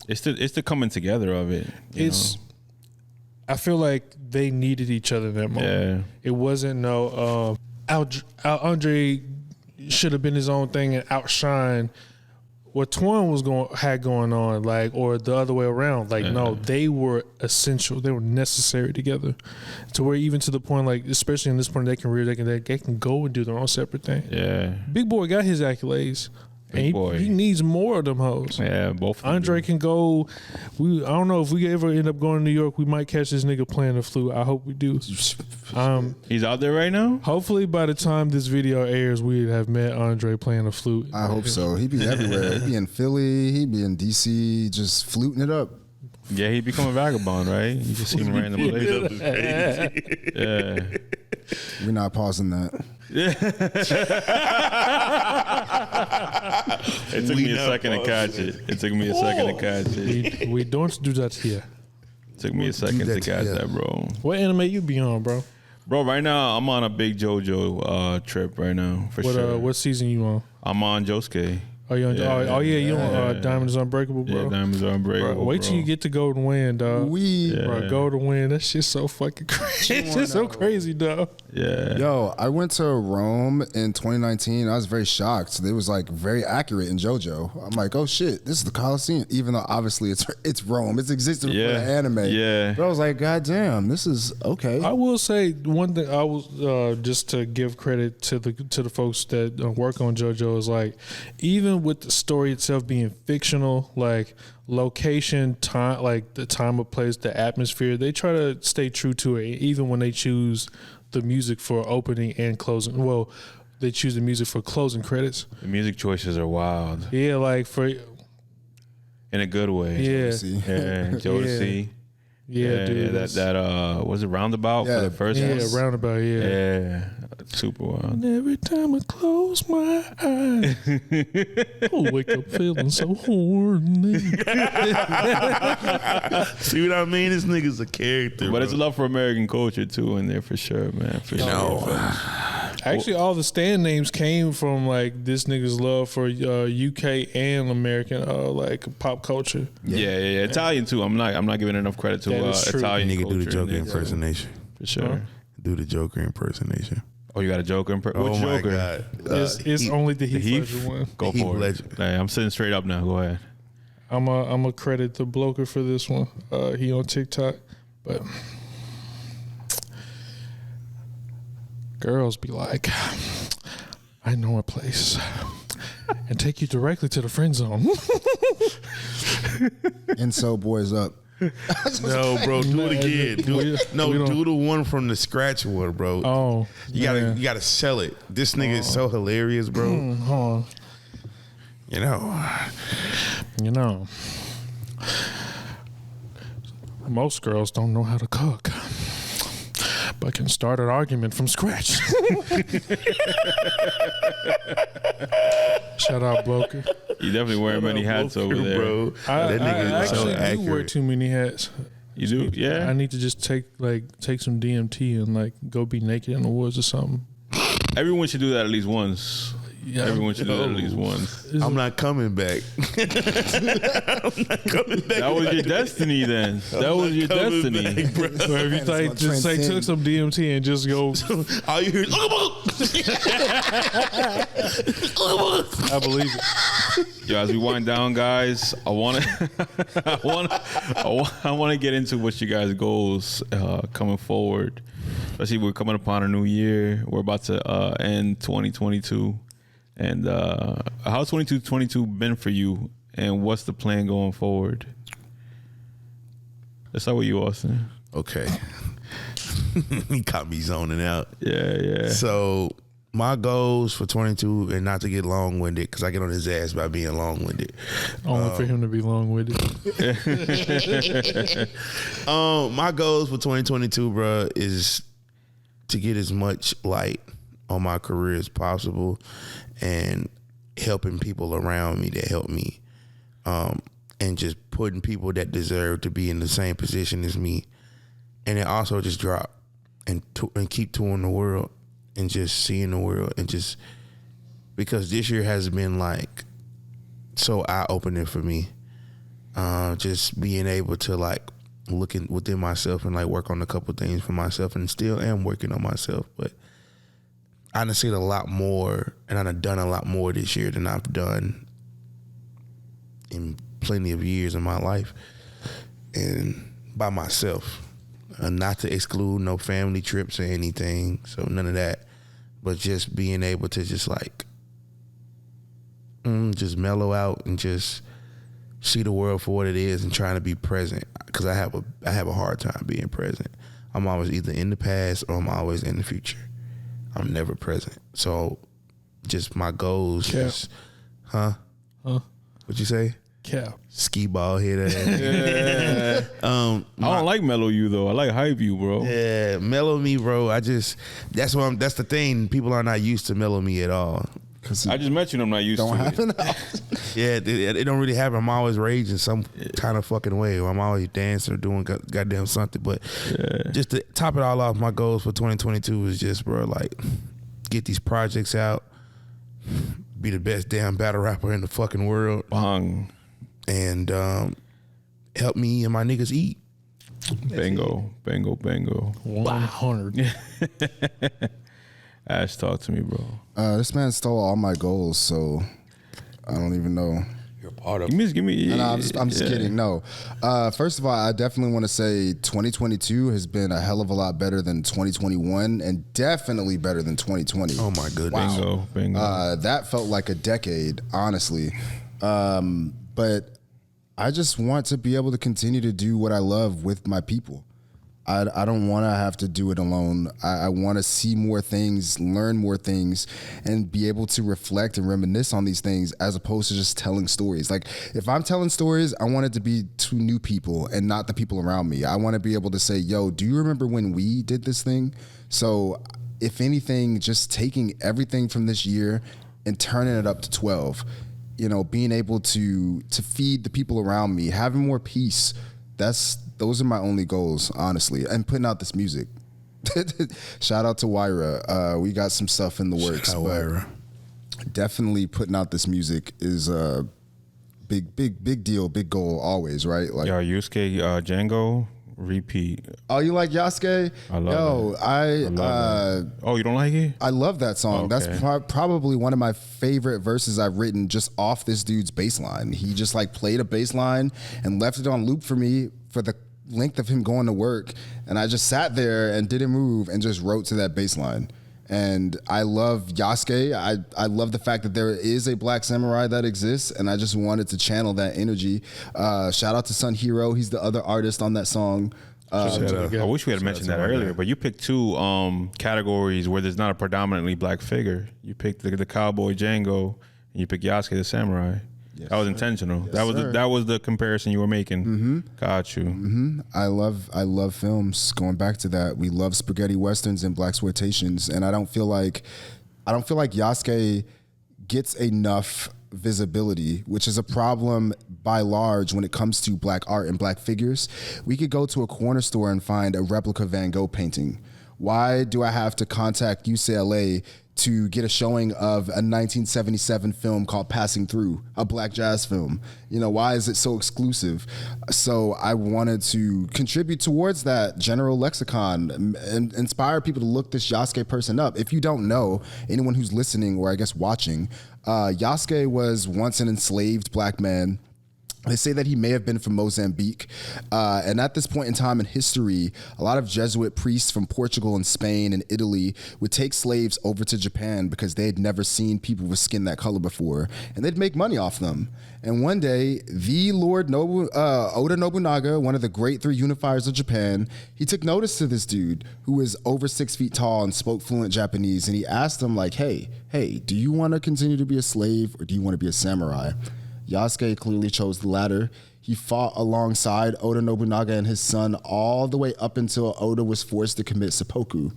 it's the coming together of it. I feel like they needed each other in that moment. Yeah. It wasn't Andre should have been his own thing and outshine what Twan had going on, like, or the other way around. Like, no, they were essential. They were necessary together, to where even to the point, like, especially in this point in their career, they can go and do their own separate thing. Yeah, Big Boy got his accolades. He needs more of them hoes. Yeah, both. Andre can go. I don't know if we ever end up going to New York, we might catch this nigga playing the flute. I hope we do. He's out there right now. Hopefully, by the time this video airs, we'd have met Andre playing the flute. I hope so. He'd be everywhere. He'd be in Philly. He'd be in DC, just fluting it up. Yeah, he'd become a vagabond, right? You just see him in random places. Yeah. We're not pausing that. It took me a second to catch it. We don't do that here. It took me a second to catch that, bro. What anime you be on, bro? Bro, right now I'm on a big JoJo trip right now, for sure. What season you on? I'm on Josuke. Oh, you on Diamond is Unbreakable, bro? Yeah, Diamond is Unbreakable, bro. Wait till you get to Golden Wind, dog. Bro, Golden Wind, that shit's so fucking crazy. It's just so crazy, dog. Yeah. Yo, I went to Rome in 2019. I was very shocked. It was, like, very accurate in JoJo. I'm like, oh shit, this is the Coliseum. Even though obviously it's Rome. It's existed for the anime. Yeah. But I was like, god damn, this is okay. I will say one thing. I was just to give credit to the folks that work on JoJo, is like, even with the story itself being fictional, like location, time, like the time of place, the atmosphere, they try to stay true to it, even when they choose the music for opening and closing. Well, they choose the music for closing credits. The music choices are wild. Yeah, like for in a good way. Yeah, Jodeci. Yeah, dude. That was it Roundabout for the first one? Yeah, Roundabout, Yeah. Super wild. And every time I close my eyes, I wake up feeling so horny. See what I mean? This nigga's a character. But it's love for American culture too in there, for sure, man. For sure. Actually, all the stand names came from, like, this nigga's love for UK and American like pop culture. Yeah. Italian too. I'm not giving enough credit to Italian. Nigga do the Joker impersonation for sure. Do the Joker impersonation. Oh, you got a Joker impersonation? Oh my Joker? God! It's only the Heath Ledger one. Go for it. Hey, I'm sitting straight up now. Go ahead. I'm a credit the bloker for this one. He on TikTok, but girls be like, I know a place and take you directly to the friend zone. And so boys up. No, bro, do it again. Do the one from the scratch one, bro. Oh, you gotta sell it. This nigga is so hilarious, bro. Hold on. You know, most girls don't know how to cook, but can start an argument from scratch. Shout out, Bloker. You definitely wearing many hats over there, bro. I That nigga is so actually do wear accurate. too many hats. You do, yeah. I need to just take some DMT and go be naked in the woods or something. Everyone should do that at least once. Yeah, Everyone should do that at least once. I'm not coming back. That was your destiny then. That was your destiny. Or if you just took some DMT and just go. All you hear is, I believe it. Yo, as we wind down, guys, I want to get into what you guys' goals coming forward. Especially we're coming upon a new year. We're about to end 2022. And how's 2022 been for you? And what's the plan going forward? Let's start with you, Austin. okay. He caught me zoning out. Yeah. So my goals for 22, and not to get long-winded, because I get on his ass by being long-winded. Only for him to be long-winded. My goals for 2022, bro, is to get as much light on my career as possible, and helping people around me that help me, and just putting people that deserve to be in the same position as me, and then also just drop and keep touring the world and just seeing the world, and just because this year has been so eye-opening for me, just being able to look within myself and work on a couple things for myself, and still am working on myself, but I done seen a lot more, and I done done a lot more this year than I've done in plenty of years in my life, and by myself. Not to exclude no family trips or anything, so none of that, but just being able to just mellow out and just see the world for what it is, and trying to be present, because I have a hard time being present. I'm always either in the past or I'm always in the future. I'm never present. So just my goals is, What'd you say? Cap. Ski ball hitter. Yeah. I don't like mellow you though. I like hype you, bro. Yeah, mellow me, bro. That's the thing. People are not used to mellow me at all. I just met you and I'm not used to happen. Yeah, it don't really happen. I'm always raging some kind of fucking way, or I'm always dancing or doing goddamn something. But just to top it all off, my goals for 2022 is just, bro, get these projects out, be the best damn battle rapper in the fucking world, Bang. and help me and my niggas eat. Bango. 100. Ash, talk to me, bro. This man stole all my goals, so I don't even know. You're part of Give me. No, I'm just kidding. No. First of all, I definitely want to say 2022 has been a hell of a lot better than 2021, and definitely better than 2020. Oh my goodness. Bingo. That felt like a decade, honestly. But I just want to be able to continue to do what I love with my people. I don't want to have to do it alone. I want to see more things, learn more things, and be able to reflect and reminisce on these things, as opposed to just telling stories. If I'm telling stories, I want it to be to new people and not the people around me. I want to be able to say, yo, do you remember when we did this thing? So if anything, just taking everything from this year and turning it up to 12, being able to feed the people around me, having more peace. Those are my only goals, honestly, and putting out this music. Shout out to Wyra. We got some stuff in the works. Shout out Wyra. Definitely putting out this music is a big deal, big goal always, right? Yusuke Django, repeat. Oh, you like Yasuke? I love it. I you don't like it? I love that song. Okay. That's probably one of my favorite verses I've written just off this dude's bass line. He just played a bass line and left it on loop for me for the length of him going to work, and I just sat there and didn't move and just wrote to that bass line. And I love Yasuke. I love the fact that there is a black samurai that exists, and I just wanted to channel that energy. Shout out to Sun Hero. He's the other artist on that song. I wish we had mentioned that earlier, but you picked two categories where there's not a predominantly black figure. You picked the cowboy Django, and you picked Yasuke the samurai. Yes, that was intentional. Yes, that was the comparison you were making. Mm-hmm. Got you. Mm-hmm. I love films. Going back to that, we love spaghetti westerns and blaxploitations, and I don't feel like Yasuke gets enough visibility, which is a problem by large when it comes to black art and black figures. We could go to a corner store and find a replica Van Gogh painting. Why do I have to contact UCLA to get a showing of a 1977 film called Passing Through, a black jazz film? You know, why is it so exclusive? So I wanted to contribute towards that general lexicon and inspire people to look this Yasuke person up. If you don't know, anyone who's listening or I guess watching, Yasuke was once an enslaved black man. They say that he may have been from Mozambique. And at this point in time in history, a lot of Jesuit priests from Portugal and Spain and Italy would take slaves over to Japan because they had never seen people with skin that color before. And they'd make money off them. And one day, the Lord Oda Nobunaga, one of the great three unifiers of Japan, he took notice to this dude who was over 6 feet tall and spoke fluent Japanese. And he asked him like, hey, do you want to continue to be a slave or do you want to be a samurai? Yasuke clearly chose the latter. He fought alongside Oda Nobunaga and his son all the way up until Oda was forced to commit seppuku.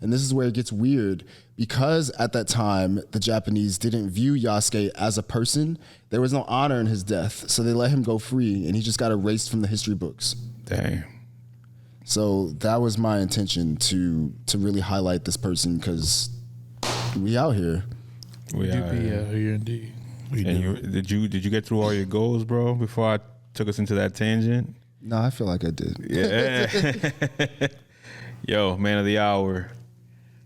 And this is where it gets weird because at that time, the Japanese didn't view Yasuke as a person. There was no honor in his death, so they let him go free and he just got erased from the history books. Dang. So that was my intention to really highlight this person because we out here. We out here indeed. And did you get through all your goals, bro, before I took us into that tangent? No, I feel like I did. Yeah. Yo, man of the hour,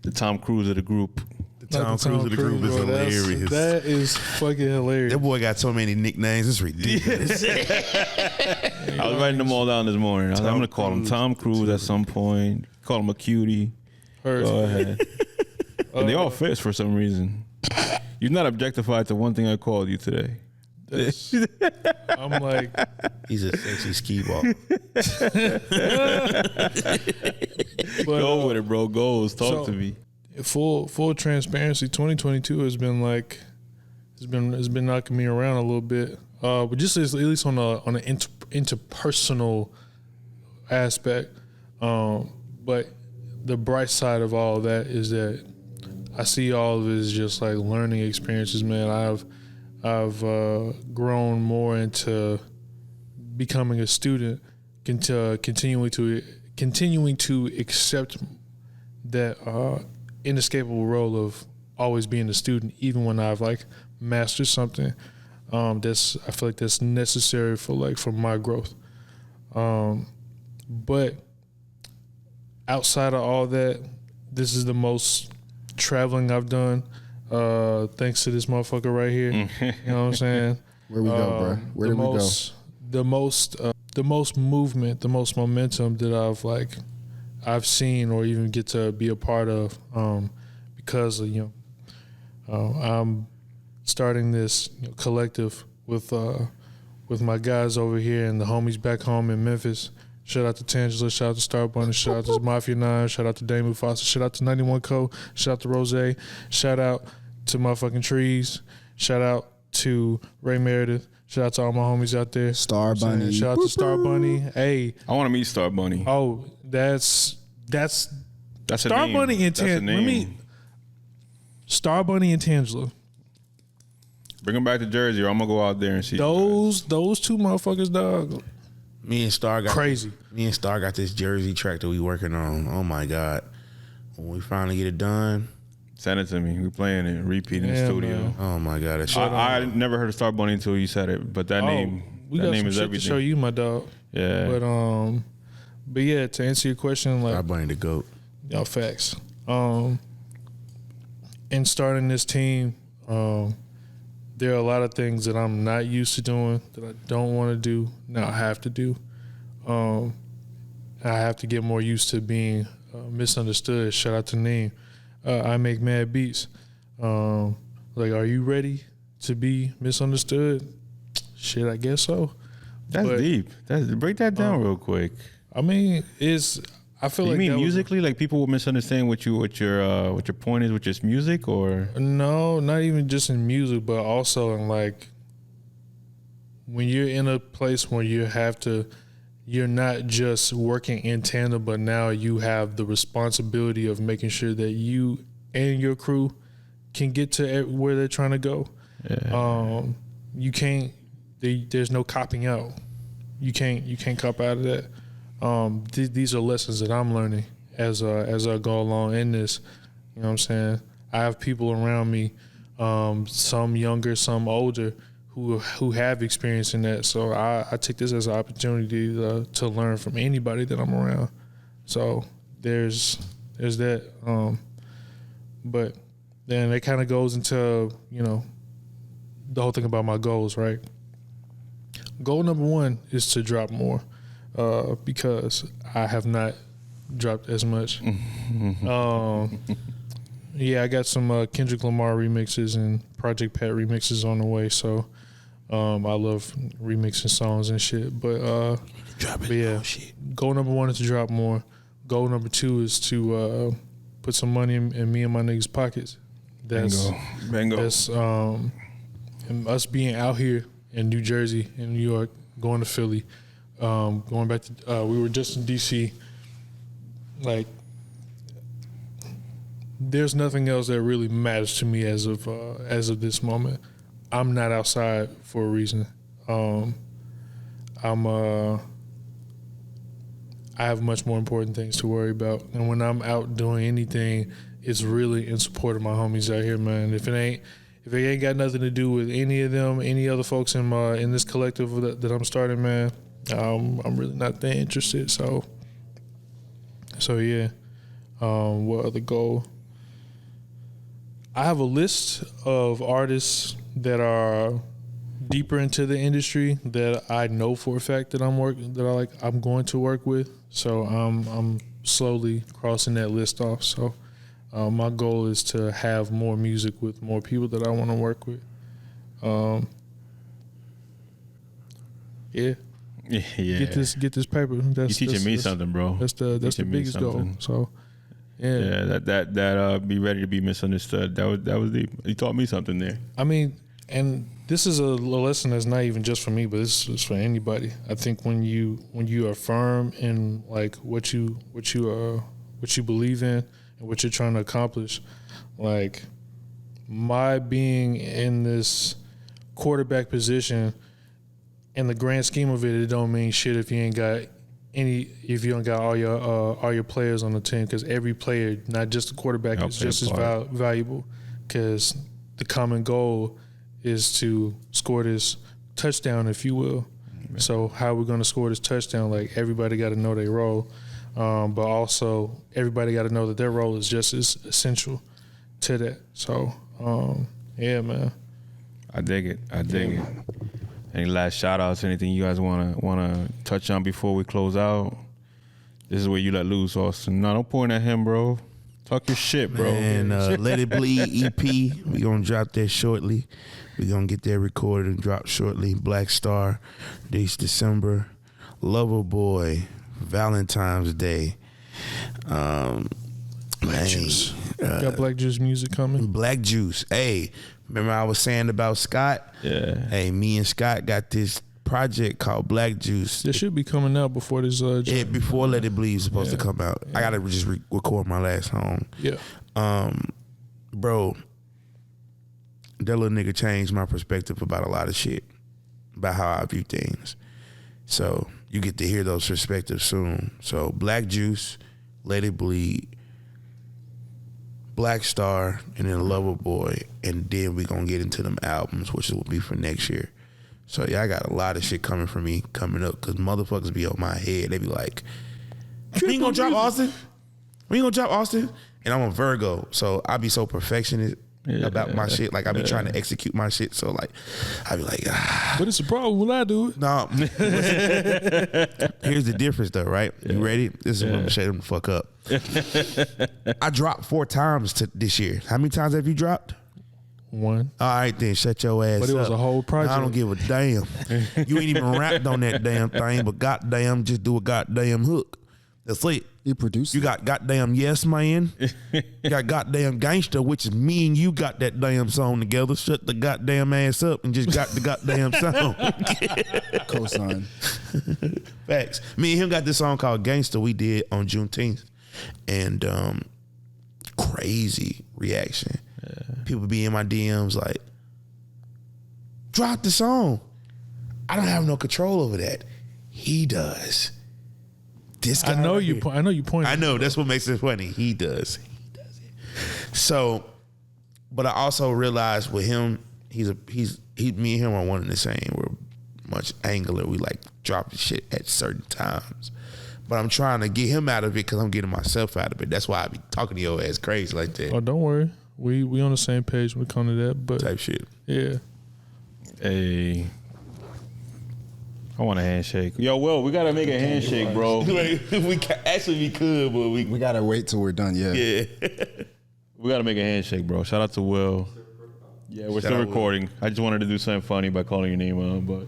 the Tom Cruise of the group. The Tom Cruise of the group is hilarious. That is fucking hilarious. That boy got so many nicknames. It's ridiculous. I was writing them all down this morning. I'm going to call him Tom Cruise at some point. Call him a cutie. Go ahead. And they all fit for some reason. You're not objectified to one thing I called you today. I'm like, he's a sexy skee ball. Go with it, bro. Goals. Talk to me. Full transparency. 2022 has been like, it's been knocking me around a little bit. But just at least on an interpersonal aspect. But the bright side of all of that is that I see all of it as just like learning experiences, man. I've grown more into becoming a student, continuing to accept that inescapable role of always being a student, even when I've like mastered something. I feel like that's necessary for my growth. But outside of all that, this is the most traveling I've done, thanks to this motherfucker right here. You know what I'm saying? Where we go, bro? Where did we go? The most movement, the most momentum that I've seen or even get to be a part of, because of, I'm starting this collective with my guys over here and the homies back home in Memphis. Shout out to Tangela, shout out to Star Bunny, shout out to Mafia 9, shout out to Dame Mufasa, shout out to 91 Co, shout out to Rose, shout out to motherfucking Trees, shout out to Ray Meredith, shout out to all my homies out there. Star Bunny. Shout out to Star Bunny. Hey. I want to meet Star Bunny. Oh, that's Star Bunny and Tangela. Star Bunny and Tangela. Bring him back to Jersey or I'm going to go out there and see those two motherfuckers, dog. Me and Star got crazy. Me and Star got this Jersey track that we working on. Oh my God. When we finally get it done, send it to me. We playing it, repeat in the studio. Man. Oh my God. I never heard of Star Bunny until you said it, but that name is everything. To show you, my dog. Yeah. But yeah, to answer your question, like Star Bunny the GOAT. Y'all facts. In starting this team, there are a lot of things that I'm not used to doing that I don't want to do. Now I have to do. I have to get more used to being misunderstood. Shout out to Neem. I make mad beats. Like, are you ready to be misunderstood? Shit, I guess so. That's deep. Break that down real quick. I mean, I feel you like mean that musically, like people will misunderstand what your point is with just music, or no, not even just in music, but also in like when you're in a place where you're not just working in tandem, but now you have the responsibility of making sure that you and your crew can get to where they're trying to go. Yeah. You can't. There's no copping out. You can't cop out of that. These are lessons that I'm learning as I go along in this. You know what I'm saying? I have people around me, some younger, some older, who have experience in that. So I take this as an opportunity to learn from anybody that I'm around. So there's that. But then it kind of goes into, you know, the whole thing about my goals, right? Goal number 1 is to drop more. Because I have not dropped as much. Yeah, I got some Kendrick Lamar remixes and Project Pat remixes on the way, so I love remixing songs and shit. But yeah, goal number 1 is to drop more. Goal number 2 is to put some money in me and my niggas' pockets. Bingo. That's and us being out here in New Jersey, in New York, going to Philly. Going back to, we were just in DC. Like, there's nothing else that really matters to me as of this moment. I'm not outside for a reason. I have much more important things to worry about. And when I'm out doing anything, it's really in support of my homies out here, man. If it ain't got nothing to do with any of them, any other folks in this collective that I'm starting, man, I'm really not that interested. So yeah. What other goal? I have a list of artists that are deeper into the industry that I know for a fact that I'm going to work with. So I'm slowly crossing that list off. So my goal is to have more music with more people that I want to work with. Yeah. Yeah. Get this paper. You teaching me something, bro. That's the biggest goal. So yeah. That be ready to be misunderstood. That was deep. You taught me something there. I mean, and this is a lesson that's not even just for me, but this is for anybody. I think when you are firm in like what you believe in and what you're trying to accomplish, like my being in this quarterback position, in the grand scheme of it don't mean shit if you don't got all your players on the team, because every player, not just the quarterback, is just as valuable, because the common goal is to score this touchdown, if you will. Man. So how are we going to score this touchdown? Like, everybody got to know their role, but also everybody got to know that their role is just as essential to that. So yeah, man. I dig it. Any last shout outs, anything you guys wanna touch on before we close out? This is where you let loose, Austin. No, don't point at him, bro. Talk your shit, bro. And Let It Bleed EP, we gonna drop that shortly. We gonna get that recorded and dropped shortly. Black Star, this December. Lover Boy, Valentine's Day. Black Juice. Got Black Juice music coming. Black Juice. Hey, remember I was saying about Scott? Yeah. Hey, me and Scott got this project called Black Juice. This should be coming out before this. Before Let It Bleed is supposed to come out. Yeah. I gotta just record my last song. Yeah. Bro, that little nigga changed my perspective about a lot of shit, about how I view things. So you get to hear those perspectives soon. So Black Juice, Let It Bleed, Black Star, and then Lover Boy, and then we gonna get into them albums, which will be for next year. So yeah, I got a lot of shit coming for me coming up, because motherfuckers be on my head. They be like, "We ain't gonna drop Austin. We ain't gonna drop Austin." And I'm a Virgo, so I be so perfectionist. about my shit. Like I be trying to execute my shit. So like I be like, But it's a problem when I do it. no. Here's the difference though, right? You ready? This is what I'm gonna shut them the fuck up. I dropped 4 times this year. How many times have you dropped? 1. All right, then shut your ass up. But it was a whole project. I don't give a damn. You ain't even rapped on that damn thing, but goddamn, just do a goddamn hook. That's it. You produced You got goddamn Yes Man. You got goddamn Gangster, which is me and you got that damn song together. Shut the goddamn ass up and just got the goddamn song. cosign. Facts. Me and him got this song called Gangster we did on Juneteenth. And crazy reaction. People be in my DMs like, drop the song. I don't have no control over that. He does. This guy I know right you. here. I know you pointed. I know, that's what makes it funny. He does. He does it. So, but I also realized with him, me and him are one and the same. We're much angular. We like drop the shit at certain times. But I'm trying to get him out of it because I'm getting myself out of it. That's why I be talking to your ass crazy like that. Oh, don't worry. We on the same page when it comes to that. But Type shit. yeah. Hey, I want a handshake. Yo, Will, we gotta make a handshake, bro. We could, but We gotta wait till we're done. Yeah. We gotta make a handshake, bro. Shout out to Will. Yeah, we're Shout still out recording. I just wanted to do something funny by calling your name out, but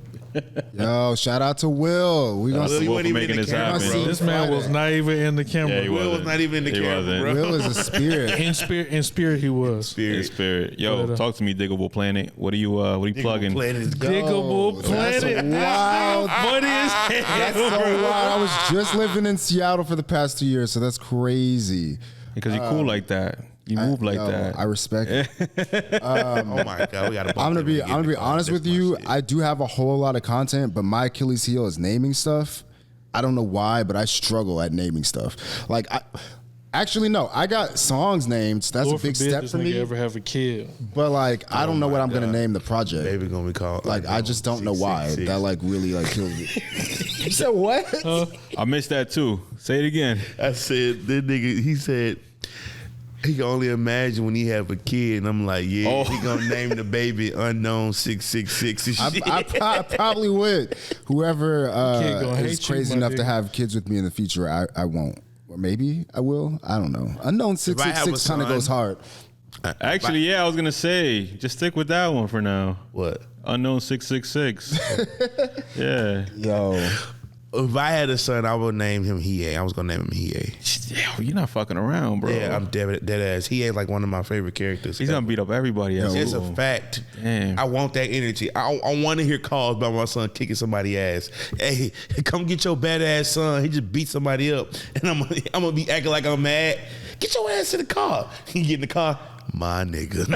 Yo, shout out to Will. We gonna Will, see. you Will wasn't for even making in the this camera, happen. bro. This man was not even in the camera. Yeah, he Will was not even in the He camera, wasn't. bro. Will is a spirit. In spirit, he was. in spirit. Yo, But, talk to me, Diggable Planet. What are you plugging? Planet is Diggable That's Planet. wild. Funny as hell. That's so wild. I was just living in Seattle for the past 2 years, so that's crazy. Because you cool like that. You move like Yo, that. I respect it. Oh my god, we got to. I'm gonna be honest with you. I do have a whole lot of content, but my Achilles heel is naming stuff. I don't know why, but I struggle at naming stuff. Like, actually, no, I got songs named. That's Lord a big forbid step this for nigga me. ever have a kid. But like, I don't know what I'm gonna God. name the project. Baby gonna be called. Like, I just don't know why. That like really like kills me. You said what? I missed that too. Say it again. I said that nigga. He said he can only imagine when he have a kid, and I'm like, yeah, he gonna name the baby Unknown 666 and shit. I probably would. Whoever Kid gonna is hate you, crazy my enough to nigga. have kids with me in the future, I won't. Or maybe I will. I don't know. Unknown I have a 666 kind of son- goes hard. Actually, yeah, I was gonna say, just stick with that one for now. What? Unknown 666. Yeah. Yo, If I had a son, I would name him Hiei. I was gonna name him Hiei. Yo, you're not fucking around, bro. Yeah, I'm dead ass. Hiei like one of my favorite characters. He's gonna beat up everybody else. It's a fact. Damn. I want that energy. I want to hear calls about my son kicking somebody's ass. Hey, come get your badass son. He just beat somebody up, and I'm gonna be acting like I'm mad. Get your ass in the car. He get in the car. My nigga.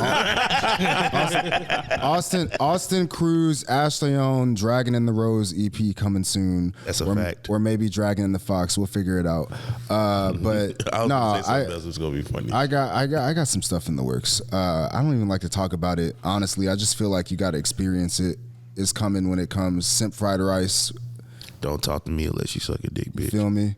Austin Cruise, Ash León, Dragon in the Rose EP coming soon. That's a or, fact. Or maybe Dragon in the Fox. We'll figure it out. But I was no, gonna say something else was gonna be funny. I got some stuff in the works. I don't even like to talk about it. Honestly, I just feel like you got to experience it. It's coming when it comes. Simp Fried Rice. Don't talk to me unless you suck a dick, bitch. Feel me?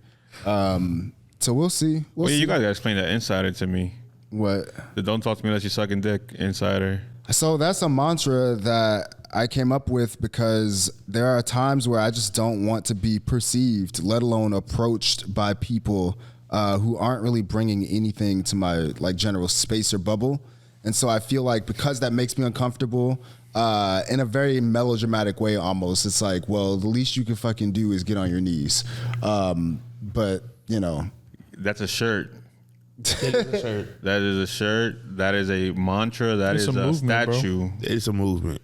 So we'll see. We'll Well, yeah, see. you guys gotta explain that insider to me. What? The don't talk to me unless you're sucking dick insider. So that's a mantra that I came up with because there are times where I just don't want to be perceived, let alone approached by people who aren't really bringing anything to my like general space or bubble. And so I feel like because that makes me uncomfortable, in a very melodramatic way almost, it's like, well, the least you can fucking do is get on your knees. But, you know. That's a shirt. That is a shirt. That is a shirt. That is a mantra. That It's is a a movement, bro. statue. It's a movement.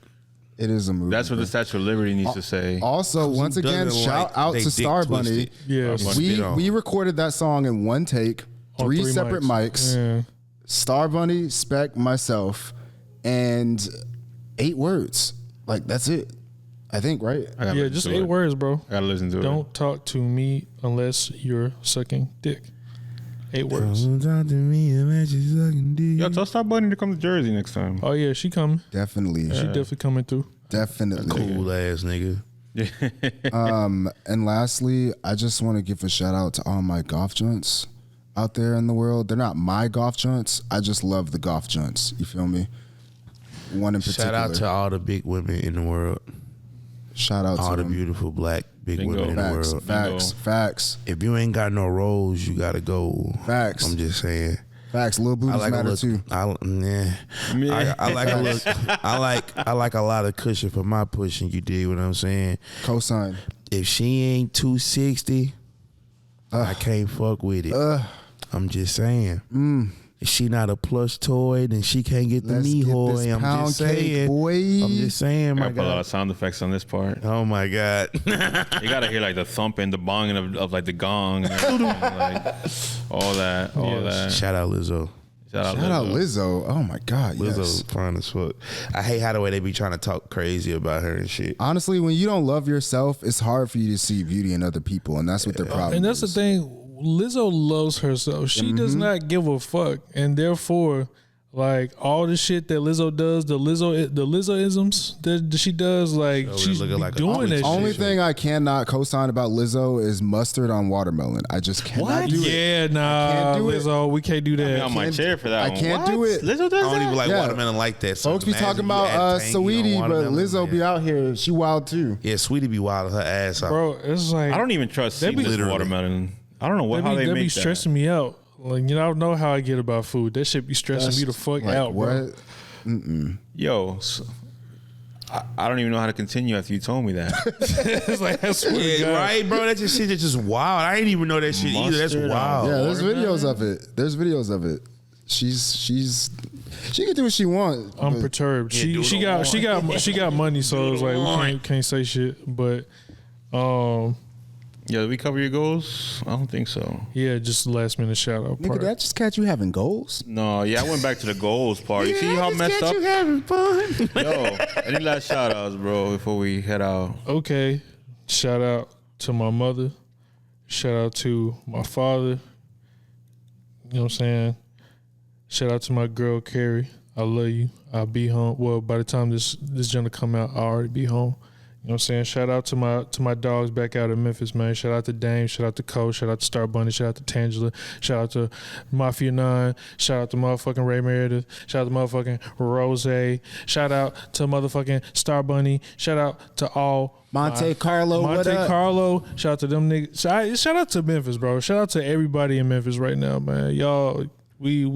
It is a movie. That's what the Statue of Liberty needs to say. Also, once who again, doesn't shout like out they to dick Star Bunny. twisted? Yeah. We recorded that song in one take, On three separate mics. Yeah. Star Bunny, Spek, myself, and 8 words. Like that's it. I think, right? I gotta Yeah, listen just to 8 it. words, bro. I gotta listen to it. Don't talk to me unless you're sucking dick. 8 words. Don't talk to me unless you sucking dick. Yo, tell Star Bunny to come to Jersey next time. Oh yeah, she coming. Definitely. She definitely coming through. Definitely. Cool ass nigga. And lastly, I just want to give a shout out to all my golf joints. out there in the world. They're not my golf joints. I just love the golf joints. You feel me? One in particular. Shout out to all the big women in the world. Shout out all to the them. beautiful black big women in the world. Facts. If you ain't got no rolls, you gotta go. Facts. I'm just saying. Facts. Little booties matter too. I like a look. I like a lot of cushion for my pushing. You dig what I'm saying? Cosign. If she ain't 260, I can't fuck with it. I'm just saying. If she not a plush toy, then she can't get the knee hoy. I'm just saying, boy. I'm just saying, my God. Put a lot of sound effects on this part. Oh my God. You gotta hear like the thumping, the bonging of like the gong, and like all that. Shout out Lizzo. Shout out Lizzo. Oh my God, Lizzo's fine as fuck. I hate how the way they be trying to talk crazy about her and shit. Honestly, when you don't love yourself, it's hard for you to see beauty in other people, and that's what their problem is. And that's the thing. Lizzo loves herself. She does not give a fuck, and therefore, like all the shit that Lizzo does, the Lizzo-isms that she does, like she's like doing that. Only thing I cannot co-sign about Lizzo is mustard on watermelon. I just cannot do it. Yeah, nah, Lizzo, we can't do that. I'm on my chair for that. I can't do it. Lizzo does I don't even like watermelon like that. So folks be talking about Sweetie, but Lizzo be out here. She wild too. Yeah, Sweetie be wild her ass off. Bro, it's like I don't even trust seedless watermelon. I don't know how they make that. Be stressing me out. Like, you know, I don't know how I get about food. That shit be stressing me the fuck out, bro. Yo, I don't even know how to continue after you told me that. It's like, I swear to God. Right, bro? That just shit is just wild. I didn't even know that shit either. That's wild. Yeah, there's videos of it. She can do what she wants. I'm perturbed. She got money, so it's like we can't say shit. But yeah, did we cover your goals? I don't think so. Yeah, just last minute shout out. Nigga, did I just catch you having goals? No, yeah, I went back to the goals part. You see how messed up? You having fun? Yo, any last shout outs, bro, before we head out? Okay. Shout out to my mother. Shout out to my father. You know what I'm saying? Shout out to my girl Carrie. I love you. I'll be home. Well, by the time this gonna come out, I'll already be home. You know what I'm saying? Shout out to my dogs back out in Memphis, man. Shout out to Dame. Shout out to Cole. Shout out to Star Bunny. Shout out to Tangela. Shout out to Mafia 9. Shout out to motherfucking Ray Meredith. Shout out to motherfucking Rose. Shout out to motherfucking Star Bunny. Shout out to all Monte Carlo. Monte Carlo. Shout out to them niggas. Shout out to Memphis, bro. Shout out to everybody in Memphis right now, man. Y'all, we up.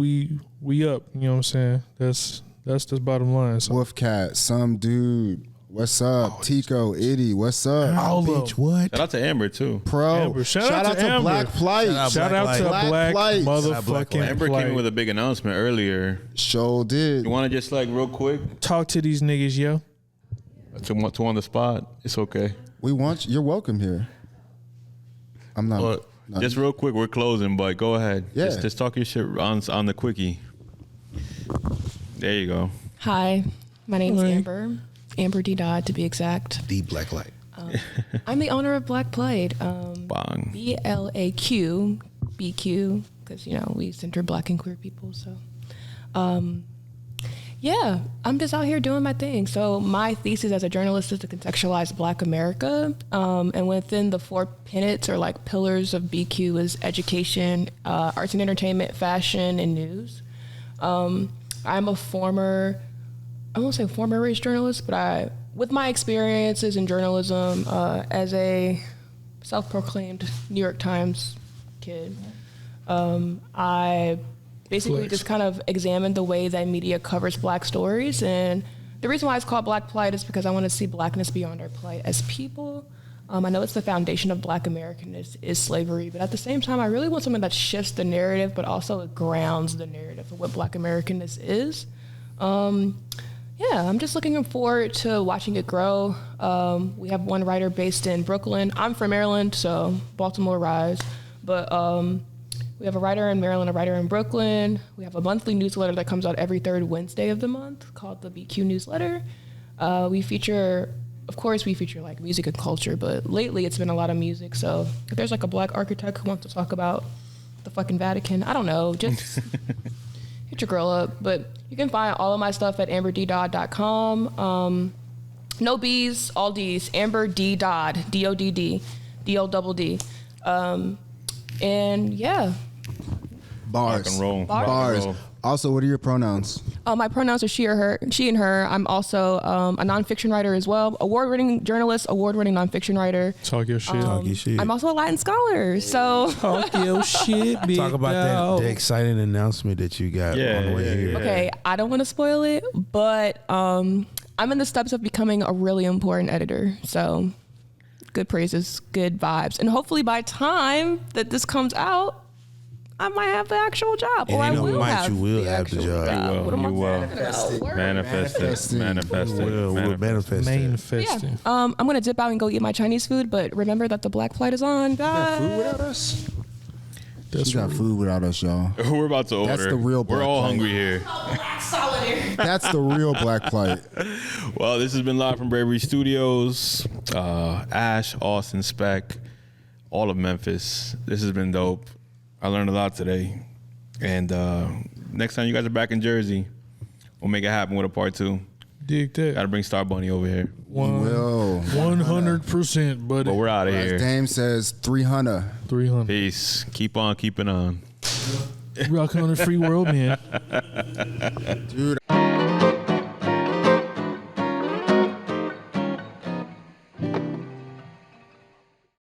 You know what I'm saying? That's the bottom line. So. Wolfcat, some dude. What's up? Tico, Itty, what's up? Oh, bitch, what? Shout out to Amber, too. Pro. Amber. Shout out to Amber. Black Plight. Shout out to Black motherfucking Amber came with a big announcement earlier. Sure did. You want to just, like, real quick? Talk to these niggas, yo. To on the spot. It's okay. You're welcome here. I'm not. Just real quick, we're closing, but go ahead. Yeah. Just talk your shit on the quickie. There you go. Hi, my name's Amber. Amber D. Dodd, to be exact. The Black Light. I'm the owner of Black Plaid. Bang. BLAQ, BQ, because, you know, we center Black and queer people. So, yeah, I'm just out here doing my thing. So my thesis as a journalist is to contextualize Black America. And within the 4 tenets or like pillars of BQ is education, arts and entertainment, fashion, and news. I'm a former, I won't say former race journalist, but with my experiences in journalism as a self-proclaimed New York Times kid, I basically just kind of examined the way that media covers Black stories. And the reason why it's called Black Plight is because I want to see Blackness beyond our plight as people. I know it's the foundation of Black Americanness is slavery, but at the same time, I really want something that shifts the narrative, but also grounds the narrative of what Black Americanness is. Yeah, I'm just looking forward to watching it grow. We have one writer based in Brooklyn. I'm from Maryland, so Baltimore rise. But we have a writer in Maryland, a writer in Brooklyn. We have a monthly newsletter that comes out every third Wednesday of the month called the BQ Newsletter. We feature like music and culture, but lately it's been a lot of music. So if there's like a Black architect who wants to talk about the fucking Vatican, I don't know, just hit your girl up. But you can find all of my stuff at amberddodd.com. No B's, all D's. Amber D. Dodd, D-O-D-D, D-O-double-D. And yeah, Bars. Rock and roll. Bars. Rock and Bars. roll. Also, what are your pronouns? My pronouns are she or her, she and her. I'm also a nonfiction writer as well. Award-winning journalist, award-winning nonfiction writer. Talk your shit. Talk your shit. I'm also a Latin scholar. So Talk your shit, big Talk about the exciting announcement that you got on the way here. okay, I don't want to spoil it, but I'm in the steps of becoming a really important editor. So good praises, good vibes, and hopefully by time that this comes out, I might have the actual job, or I And will have. you will the have the actual job. What am I You will. talking about? Word. Manifest it. Manifest it. We'll manifest it. Manifesting. Yeah. I'm gonna dip out and go eat my Chinese food, but remember that the black flight is on, guys. Food without us? That's She got food without us, y'all. We're about to order. That's the real We're black all light. hungry here. That's the real black plight. Well, this has been live from Bravery Studios. Ash, Austin, Spek, all of Memphis. This has been dope. I learned a lot today. And next time you guys are back in Jersey, we'll make it happen with a part 2. Dig that. Gotta bring Star Bunny over here. Will. 100%, buddy. But we're out of As here. Dame says, 300. 300. Peace. Keep on keeping on. Rocking on the free world, man. Dude.